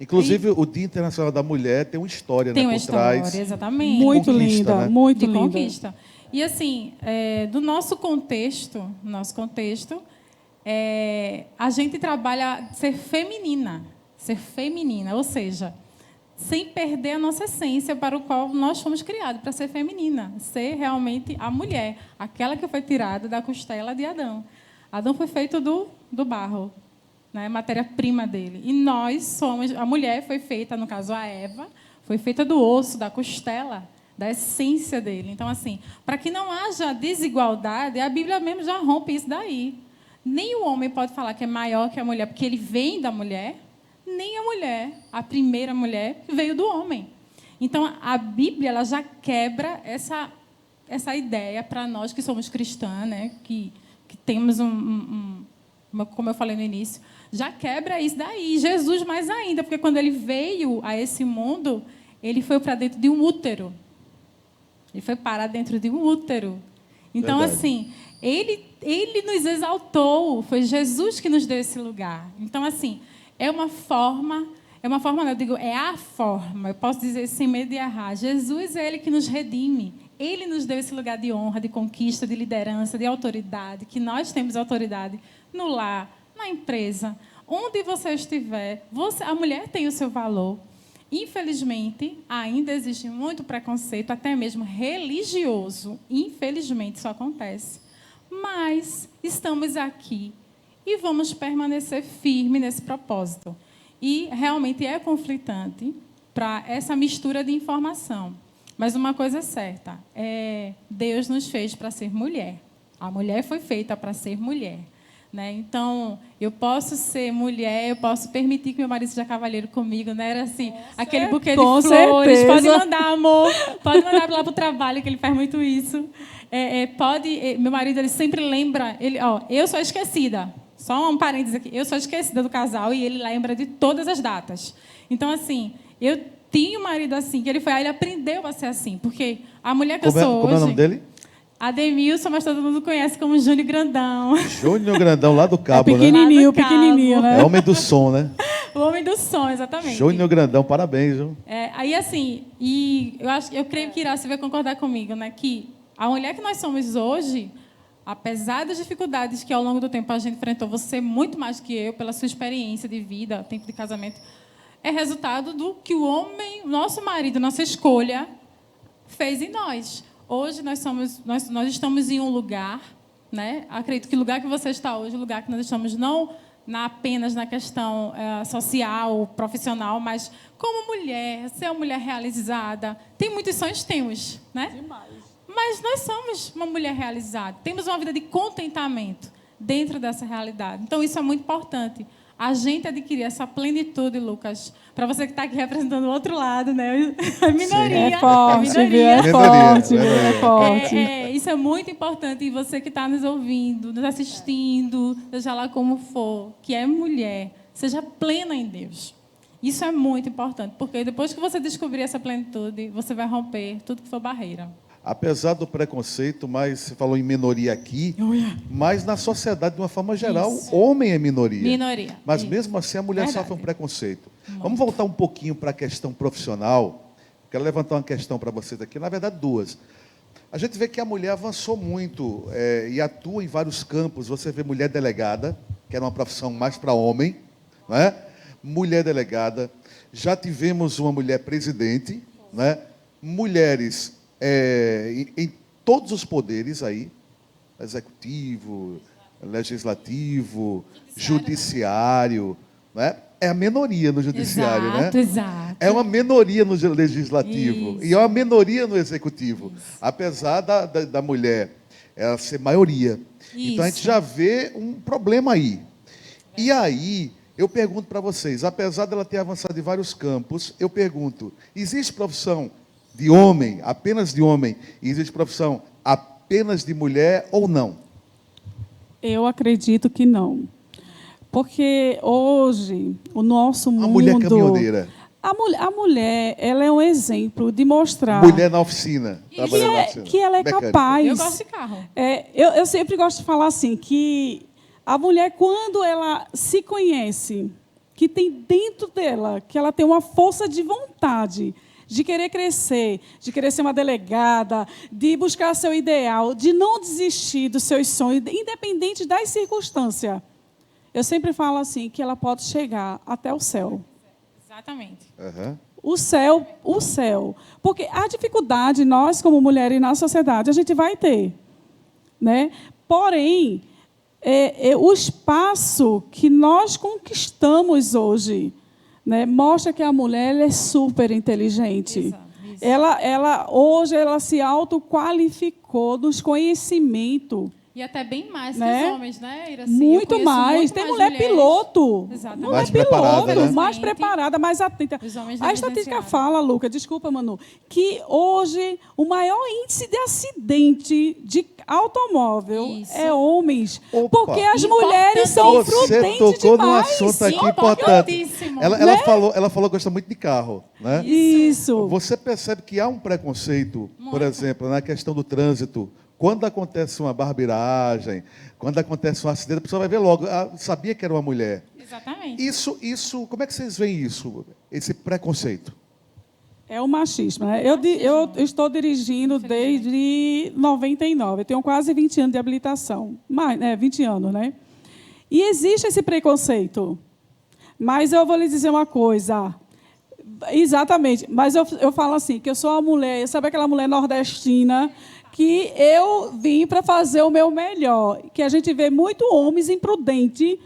Inclusive, o Dia Internacional da Mulher tem uma história, Tem né, uma por trás. história, exatamente. Muito Conquista, linda, né? muito de linda. conquista. E assim, do nosso contexto, a gente trabalha ser feminina, ou seja, sem perder a nossa essência para o qual nós fomos criados, para ser feminina, ser realmente a mulher, aquela que foi tirada da costela de Adão. Adão foi feito do barro, né, matéria-prima dele. E nós somos, a mulher foi feita, no caso a Eva, foi feita do osso, da costela, da essência dele. Então, assim, para que não haja desigualdade, a Bíblia mesmo já rompe isso daí. Nem o homem pode falar que é maior que a mulher, porque ele vem da mulher, nem a mulher, a primeira mulher, veio do homem. Então, a Bíblia ela já quebra essa ideia para nós que somos cristãs, né, que temos como eu falei no início, já quebra isso daí. Jesus mais ainda, porque quando ele veio a esse mundo, ele foi para dentro de um útero. Ele foi parar dentro de um útero. Então, Verdade. assim, ele nos exaltou. Foi Jesus que nos deu esse lugar. Então, assim, é uma forma, não, eu digo, é a forma. Eu posso dizer sem medo de errar. Jesus é ele que nos redime. Ele nos deu esse lugar de honra, de conquista, de liderança, de autoridade, que nós temos autoridade no lar, na empresa, onde você estiver. A mulher tem o seu valor. Infelizmente, ainda existe muito preconceito, até mesmo religioso. Infelizmente, isso acontece. mas estamos aqui e vamos permanecer firme nesse propósito. E realmente é conflitante para essa mistura de informação. Mas uma coisa é certa, Deus nos fez para ser mulher. A mulher foi feita para ser mulher. Né? Então, eu posso ser mulher, eu posso permitir que meu marido seja cavalheiro comigo, né? Era assim, aquele buquê de flores, certeza. pode mandar, amor, pode mandar lá para o trabalho, que ele faz muito isso. Meu marido, ele sempre lembra, eu sou esquecida, só um parênteses aqui, eu sou esquecida do casal e ele lembra de todas as datas. Então, assim, eu tinha um marido assim, que ele aprendeu a ser assim, porque a mulher que eu sou hoje... Como é o nome dele? Ademilson, mas todo mundo conhece como Júnior Grandão. Júnior Grandão, lá do Cabo, pequenininho, né? pequenininho, né? É homem do som, né? O homem do som, exatamente. Júnior Grandão, parabéns, viu? Aí, assim, e eu creio que Iraci vai concordar comigo, né? Que a mulher que nós somos hoje, apesar das dificuldades que ao longo do tempo a gente enfrentou, você muito mais que eu, pela sua experiência de vida, tempo de casamento, é resultado do que o homem, nosso marido, nossa escolha, fez em nós. Hoje nós estamos em um lugar, né? Acredito que o lugar que você está hoje, o lugar que nós estamos não apenas na questão social, profissional, mas como mulher, ser uma mulher realizada. Tem muitos sonhos, temos, né? Demais. Mas nós somos uma mulher realizada. Temos uma vida de contentamento dentro dessa realidade. Então, isso é muito importante. A gente adquirir essa plenitude, Lucas, para você que está aqui representando o outro lado, né? A minoria. É forte, a minoria. É forte, é forte. Isso é muito importante. E você que está nos ouvindo, nos assistindo, seja lá como for, que é mulher, seja plena em Deus. Isso é muito importante, porque depois que você descobrir essa plenitude, você vai romper tudo que for barreira. Apesar do preconceito, mas você falou em minoria aqui, mas na sociedade, de uma forma geral, o homem é minoria. Minoria. Mas Isso. mesmo assim a mulher Verdade. sofre um preconceito. Vamos voltar um pouquinho para a questão profissional. Quero levantar uma questão para vocês aqui, na verdade duas. A gente vê que a mulher avançou muito e atua em vários campos. Você vê mulher delegada, que era uma profissão mais para homem, não é? Mulher delegada. Já tivemos uma mulher presidente, não é? Mulheres em todos os poderes aí, executivo, legislativo, judiciário, né? É a minoria no judiciário, Exato, né? exato. É uma minoria no legislativo Isso. e é uma minoria no executivo, apesar da mulher ela ser maioria. Então a gente Isso. já vê um problema aí. E aí eu pergunto para vocês, apesar dela ter avançado em vários campos, eu pergunto, existe profissão de homem, apenas de homem, e existe profissão apenas de mulher ou não? Eu acredito que não. Porque hoje, o nosso mundo... A mulher caminhoneira. A mulher, ela é um exemplo de mostrar... Mulher na oficina. trabalhando na oficina. que ela é Mecânica. capaz... Eu gosto de carro. Eu sempre gosto de falar assim, que a mulher, quando ela se conhece, que tem dentro dela, que ela tem uma força de vontade de querer crescer, de querer ser uma delegada, de buscar seu ideal, de não desistir dos seus sonhos, independente das circunstâncias. Eu sempre falo assim, que ela pode chegar até o céu. Exatamente. Uhum. O céu. Porque a dificuldade, nós como mulheres na sociedade, a gente vai ter. Né? Porém, o espaço que nós conquistamos hoje, né, mostra que a mulher ela é super inteligente. Exato, isso. Hoje ela se autoqualificou nos conhecimentos. E até bem mais Né? que os homens, né, Iraci? Eu Muito conheço mais. muito Tem mais mulher mulheres. piloto. Exatamente. Mulher Mais preparada, piloto, né? mais preparada, mais atenta. Os homens A estatística negligenciados. fala, Luca, desculpa, Manu, que hoje o maior índice de acidente de automóvel Isso. é homens. Opa. Porque as mulheres são Você prudentes tocou num demais. assunto aqui Importantíssimo. importante. Ela falou que gosta muito de carro, né? Isso. Você percebe que há um preconceito, por exemplo, na questão do trânsito. Quando acontece uma barbeiragem, quando acontece um acidente, a pessoa vai ver logo, sabia que era uma mulher. Exatamente. Isso, como é que vocês veem isso, esse preconceito? É o machismo. Né? Eu estou dirigindo desde 99. Eu tenho quase 20 anos de habilitação. 20 anos, né? E existe esse preconceito. Mas eu vou lhe dizer uma coisa. Exatamente. Mas eu falo assim, que eu sou uma mulher, sabe aquela mulher nordestina, Aqui eu vim para fazer o meu melhor, que a gente vê muito homens imprudentes,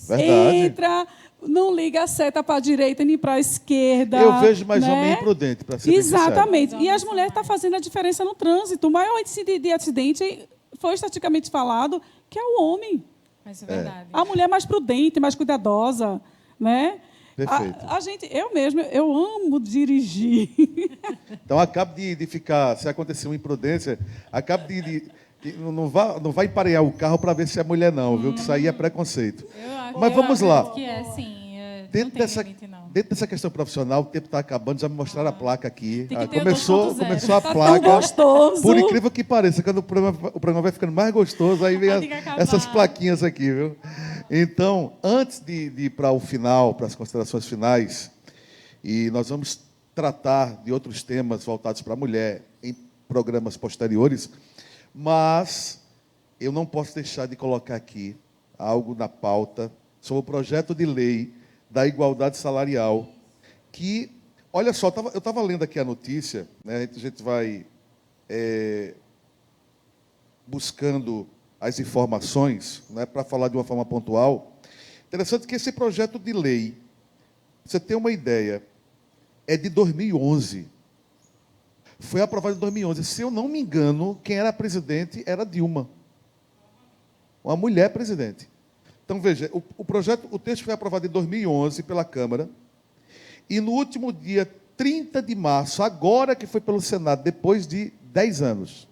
Verdade. entra, não liga a seta para a direita nem para a esquerda. Eu vejo mais né? homem imprudente, para ser bem sincero. Exatamente. E as mulheres estão fazendo a diferença no trânsito. O maior índice de acidente foi estatisticamente falado que é o homem. Mas é verdade. A mulher mais prudente, mais cuidadosa, né? Perfeito. Eu amo dirigir. Então, acabo de ficar, se acontecer uma imprudência, acabo não vai emparear o carro para ver se é mulher não, viu? Que isso aí é preconceito. Mas vamos lá. Que é, sim. Dentro não tem dessa, limite, não. dentro dessa questão profissional, o tempo está acabando, já me mostraram a placa aqui. Tem que ter o Começou 2.0. a Tá placa. tão gostoso. Por incrível que pareça, quando o programa vai ficando mais gostoso, aí vem Tem que acabar. essas plaquinhas aqui, viu? Então, antes de ir para o final, para as considerações finais, e nós vamos tratar de outros temas voltados para a mulher em programas posteriores, mas eu não posso deixar de colocar aqui algo na pauta sobre o projeto de lei da igualdade salarial, que, olha só, eu estava lendo aqui a notícia, né, a gente vai buscando as informações, né, para falar de uma forma pontual. Interessante que esse projeto de lei, pra você ter uma ideia, é de 2011. Foi aprovado em 2011. Se eu não me engano, quem era presidente era Dilma. Uma mulher presidente. Então, veja, o texto foi aprovado em 2011 pela Câmara, e no último dia 30 de março, agora que foi pelo Senado, depois de 10 anos,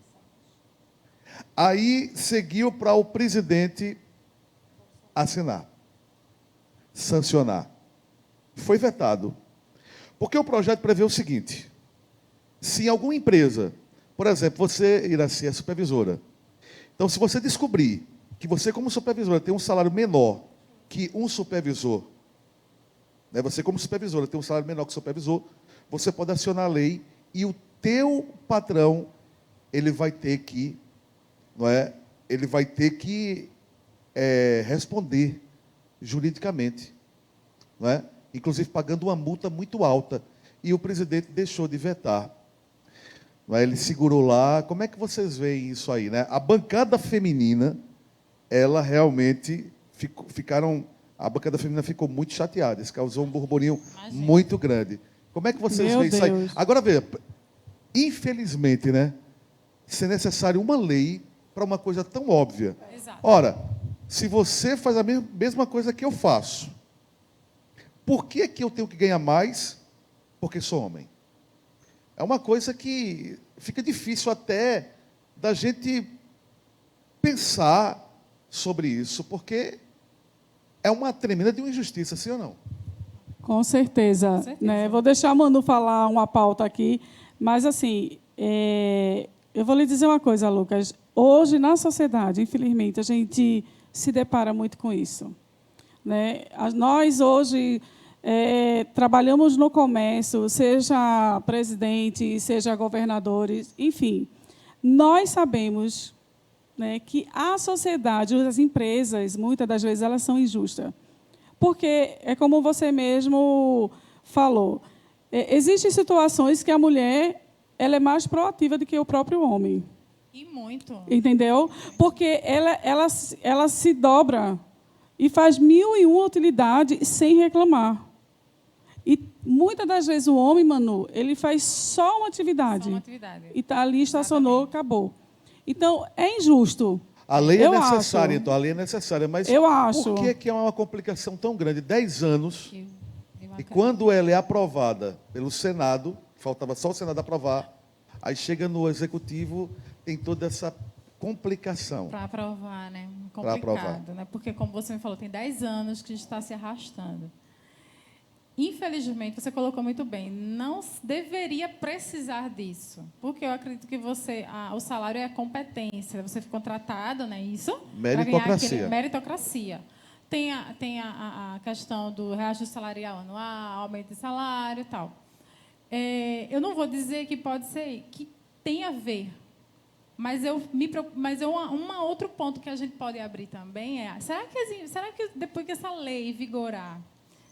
aí seguiu para o presidente assinar, sancionar. Foi vetado. Porque o projeto prevê o seguinte: se em alguma empresa, por exemplo, você, Iraci, é supervisora, então se você descobrir que você, como supervisora, tem um salário menor que um supervisor, né, você, como supervisora, tem um salário menor que o supervisor, você pode acionar a lei e o teu patrão, ele vai ter que, não é? Ele vai ter que responder juridicamente, não é? Inclusive pagando uma multa muito alta. E o presidente deixou de vetar. Não é? Ele segurou lá. Como é que vocês veem isso aí, né? A bancada feminina, ela realmente a bancada feminina ficou muito chateada. Isso causou um burburinho muito grande. Como é que vocês Meu veem isso aí? Deus. Agora, veja, infelizmente, né? Se necessário uma lei para uma coisa tão óbvia. Exato. Ora, se você faz a mesma coisa que eu faço, por que eu tenho que ganhar mais? Porque sou homem. É uma coisa que fica difícil até da gente pensar sobre isso, porque é uma tremenda de uma injustiça, sim ou não? Com certeza. Com certeza. Né? Vou deixar a Manu falar uma pauta aqui, mas, assim, eu vou lhe dizer uma coisa, Lucas. Hoje, na sociedade, infelizmente, a gente se depara muito com isso. Né? Nós, hoje, trabalhamos no comércio, seja presidente, seja governadores, enfim. Nós sabemos, né, que a sociedade, as empresas, muitas das vezes, elas são injustas. Porque, é como você mesmo falou, existem situações que a mulher ela é mais proativa do que o próprio homem. E muito. Entendeu? Porque ela se dobra e faz 1001 utilidades sem reclamar. E, muitas das vezes, o homem, Manu, ele faz só uma atividade. Só uma atividade. E está ali, estacionou, acabou. Então, é injusto. A lei é Eu necessária, acho. então, a lei é necessária, mas Eu acho. por que é uma complicação tão grande? 10 anos, Que- e quando ela é aprovada pelo Senado, faltava só o Senado aprovar, aí chega no Executivo, tem toda essa complicação. Para aprovar, né? Pra aprovar. Complicado, né? Porque, como você me falou, tem 10 anos que está se arrastando. Infelizmente, você colocou muito bem, não deveria precisar disso. Porque eu acredito que o salário é a competência. Você foi contratado, né? Isso? Pra ganhar Meritocracia. Meritocracia. Tem a questão do reajuste salarial anual, aumento de salário e tal. Eu não vou dizer que pode ser, que tem a ver. Mas um outro ponto que a gente pode abrir também será que depois que essa lei vigorar,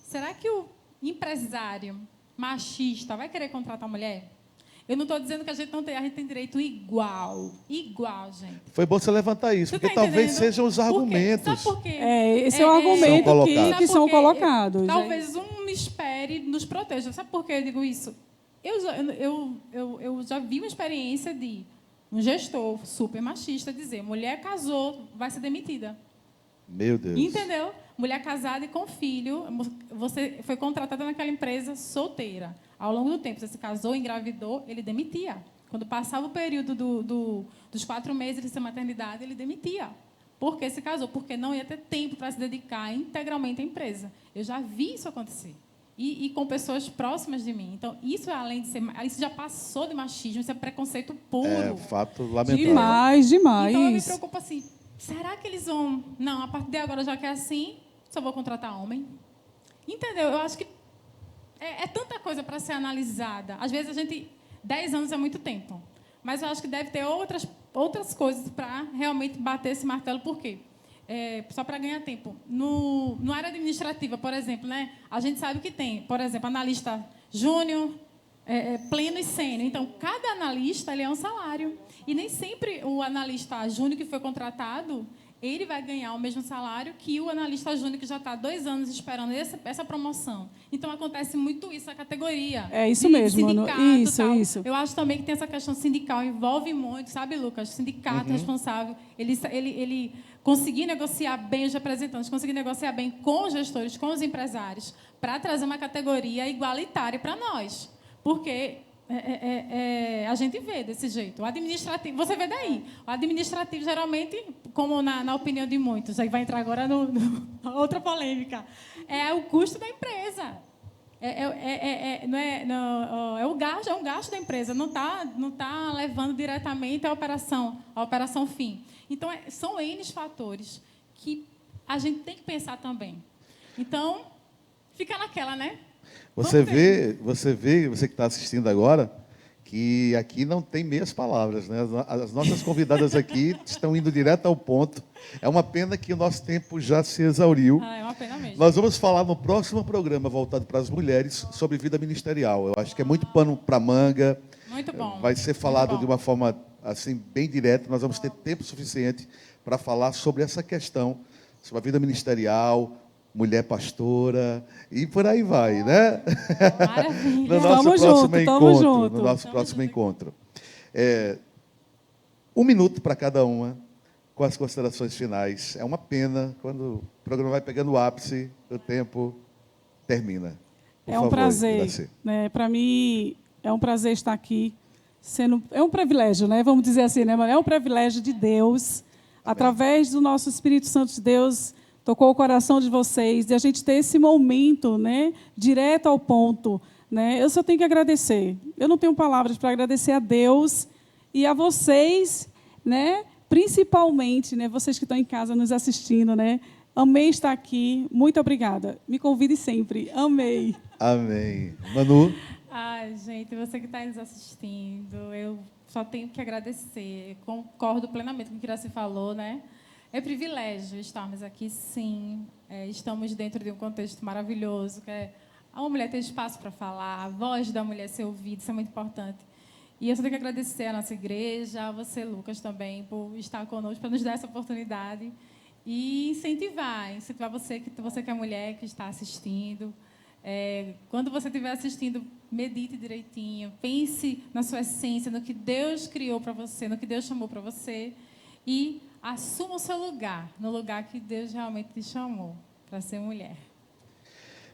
será que o empresário machista vai querer contratar mulher? Eu não estou dizendo que a gente não tem, a gente tem direito igual. Igual, gente. Foi bom você levantar isso, Você porque tá talvez entendendo? sejam os Por quê? argumentos. Sabe por quê? Esse é o argumento colocados. que Sabe são por quê? colocados. Talvez um me espere e nos proteja. Sabe por que eu digo isso? Eu já vi uma experiência de um gestor super machista dizer: mulher casou, vai ser demitida. Meu Deus. Entendeu? Mulher casada e com filho, você foi contratada naquela empresa solteira. Ao longo do tempo, você se casou, engravidou, ele demitia. Quando passava o período dos 4 meses de maternidade, ele demitia. Por que se casou? Porque não ia ter tempo para se dedicar integralmente à empresa. Eu já vi isso acontecer. E com pessoas próximas de mim. Então, isso, além de ser... Isso já passou de machismo, isso é preconceito puro. É fato lamentável. Demais, demais. Então, eu me preocupo assim, será que eles vão... Não, a partir de agora, já que é assim, só vou contratar homem. Entendeu? Eu acho que é tanta coisa para ser analisada. Às vezes, 10 anos é muito tempo. Mas eu acho que deve ter outras coisas para realmente bater esse martelo. Por quê? Só para ganhar tempo. No área administrativa, por exemplo, né, a gente sabe que tem, por exemplo, analista júnior, pleno e sênior. Então, cada analista ele é um salário. E nem sempre o analista júnior que foi contratado, ele vai ganhar o mesmo salário que o analista júnior que já está 2 anos esperando essa promoção. Então, acontece muito isso na categoria. É isso mesmo, Manu. Isso. Eu acho também que tem essa questão sindical, envolve muito, sabe, Lucas? O sindicato responsável, ele conseguir negociar bem os representantes, conseguir negociar bem com os gestores, com os empresários, para trazer uma categoria igualitária para nós. Porque a gente vê desse jeito. O administrativo, você vê daí. O administrativo, geralmente, como na opinião de muitos, aí vai entrar agora outra polêmica, é o custo da empresa. É um gasto da empresa, não tá levando diretamente a operação fim. Então, são N fatores que a gente tem que pensar também. Então, fica naquela, né? Você vê, você que está assistindo agora, que aqui não tem meias palavras, né? As nossas convidadas aqui estão indo direto ao ponto. É uma pena que o nosso tempo já se exauriu. É uma pena mesmo. Nós vamos falar no próximo programa voltado para as mulheres sobre vida ministerial. Eu acho que é muito pano para manga. Muito bom. Vai ser falado de uma forma assim bem direta. Nós vamos ter tempo suficiente para falar sobre essa questão, sobre a vida ministerial, mulher pastora e por aí vai, né? Maravilha. No nosso Tamo próximo junto, encontro. tamo junto. No nosso próximo encontro. 1 minuto para cada uma, com as considerações finais. É uma pena quando o programa vai pegando o ápice, o tempo termina. Por É um favor, prazer, Iraci. né? Para mim é um prazer estar aqui. É um privilégio, né? Vamos dizer assim, né? É um privilégio de Deus, através do nosso Espírito Santo de Deus, tocou o coração de vocês, e a gente ter esse momento, né? Direto ao ponto, né? Eu só tenho que agradecer. Eu não tenho palavras para agradecer a Deus e a vocês, né? Principalmente, né? Vocês que estão em casa nos assistindo, né? Amei estar aqui. Muito obrigada. Me convide sempre. Amei. Amém. Manu? Ai, gente, você que está nos assistindo, eu só tenho que agradecer. Concordo plenamente com o que você falou, né? É privilégio estarmos aqui, sim. Estamos dentro de um contexto maravilhoso, que é a mulher ter espaço para falar, a voz da mulher ser ouvida, isso é muito importante. E eu só tenho que agradecer à nossa igreja, a você, Lucas, também, por estar conosco, para nos dar essa oportunidade e incentivar você que é mulher, que está assistindo. Quando você estiver assistindo, medite direitinho, pense na sua essência, no que Deus criou para você, no que Deus chamou para você e assuma o seu lugar, no lugar que Deus realmente te chamou para ser mulher.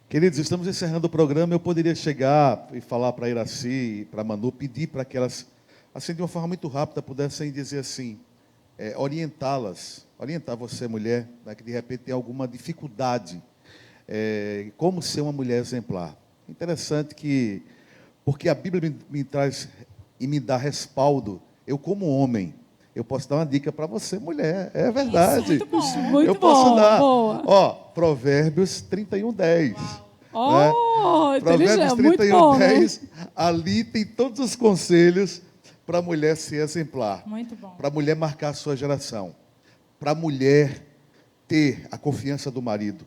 Queridos, estamos encerrando o programa. Eu poderia chegar e falar para a Iraci e para a Manu, pedir para que elas, assim, de uma forma muito rápida, pudessem dizer assim, orientar você, mulher, né, que de repente tem alguma dificuldade, como ser uma mulher exemplar. Interessante que, porque a Bíblia me traz e me dá respaldo, eu como homem, eu posso dar uma dica para você, mulher, é verdade. Isso, muito bom. Muito eu posso bom, dar. boa. Ó, Provérbios 31:10. Oh, Provérbios inteligente, muito bom, né? 31:10, ali tem todos os conselhos para a mulher ser exemplar. Muito bom. Para a mulher marcar a sua geração. Para a mulher ter a confiança do marido.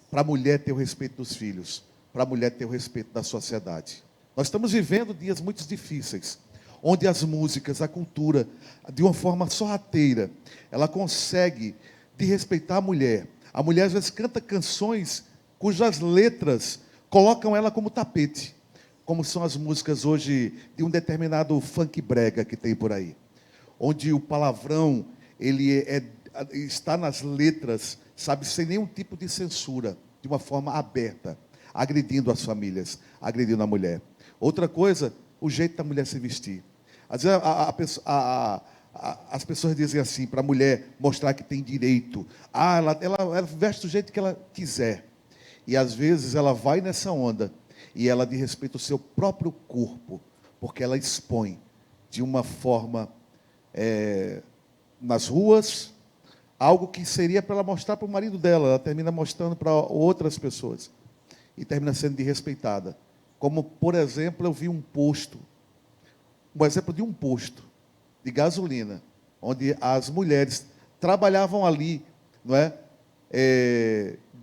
Para a mulher ter o respeito dos filhos. Para a mulher ter o respeito da sociedade. Nós estamos vivendo dias muito difíceis, onde as músicas, a cultura, de uma forma sorrateira, ela consegue desrespeitar a mulher. A mulher às vezes canta canções cujas letras colocam ela como tapete, como são as músicas hoje de um determinado funk brega que tem por aí, onde o palavrão está nas letras, sabe, sem nenhum tipo de censura, de uma forma aberta, agredindo as famílias, agredindo a mulher. Outra coisa, o jeito da mulher se vestir. Às vezes as pessoas dizem assim, para a mulher mostrar que tem direito. Ela veste do jeito que ela quiser. E às vezes ela vai nessa onda e ela desrespeita o seu próprio corpo, porque ela expõe de uma forma, nas ruas, algo que seria para ela mostrar para o marido dela, ela termina mostrando para outras pessoas e termina sendo desrespeitada. Como, por exemplo, eu vi um exemplo de um posto de gasolina, onde as mulheres trabalhavam ali, não é?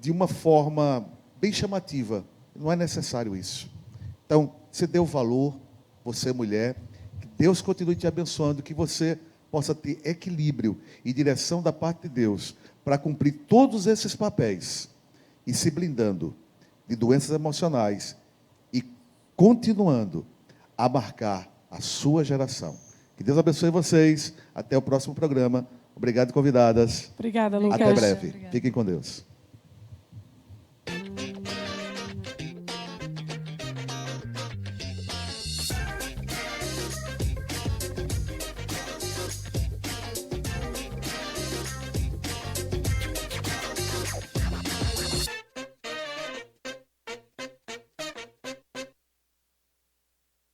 De uma forma bem chamativa. Não é necessário isso. Então, você deu valor, você mulher, que Deus continue te abençoando, que você possa ter equilíbrio e direção da parte de Deus para cumprir todos esses papéis e se blindando de doenças emocionais e continuando a marcar a sua geração. Que Deus abençoe vocês. Até o próximo programa. Obrigado, convidadas. Obrigada, Lucas. Até breve. Obrigada. Fiquem com Deus.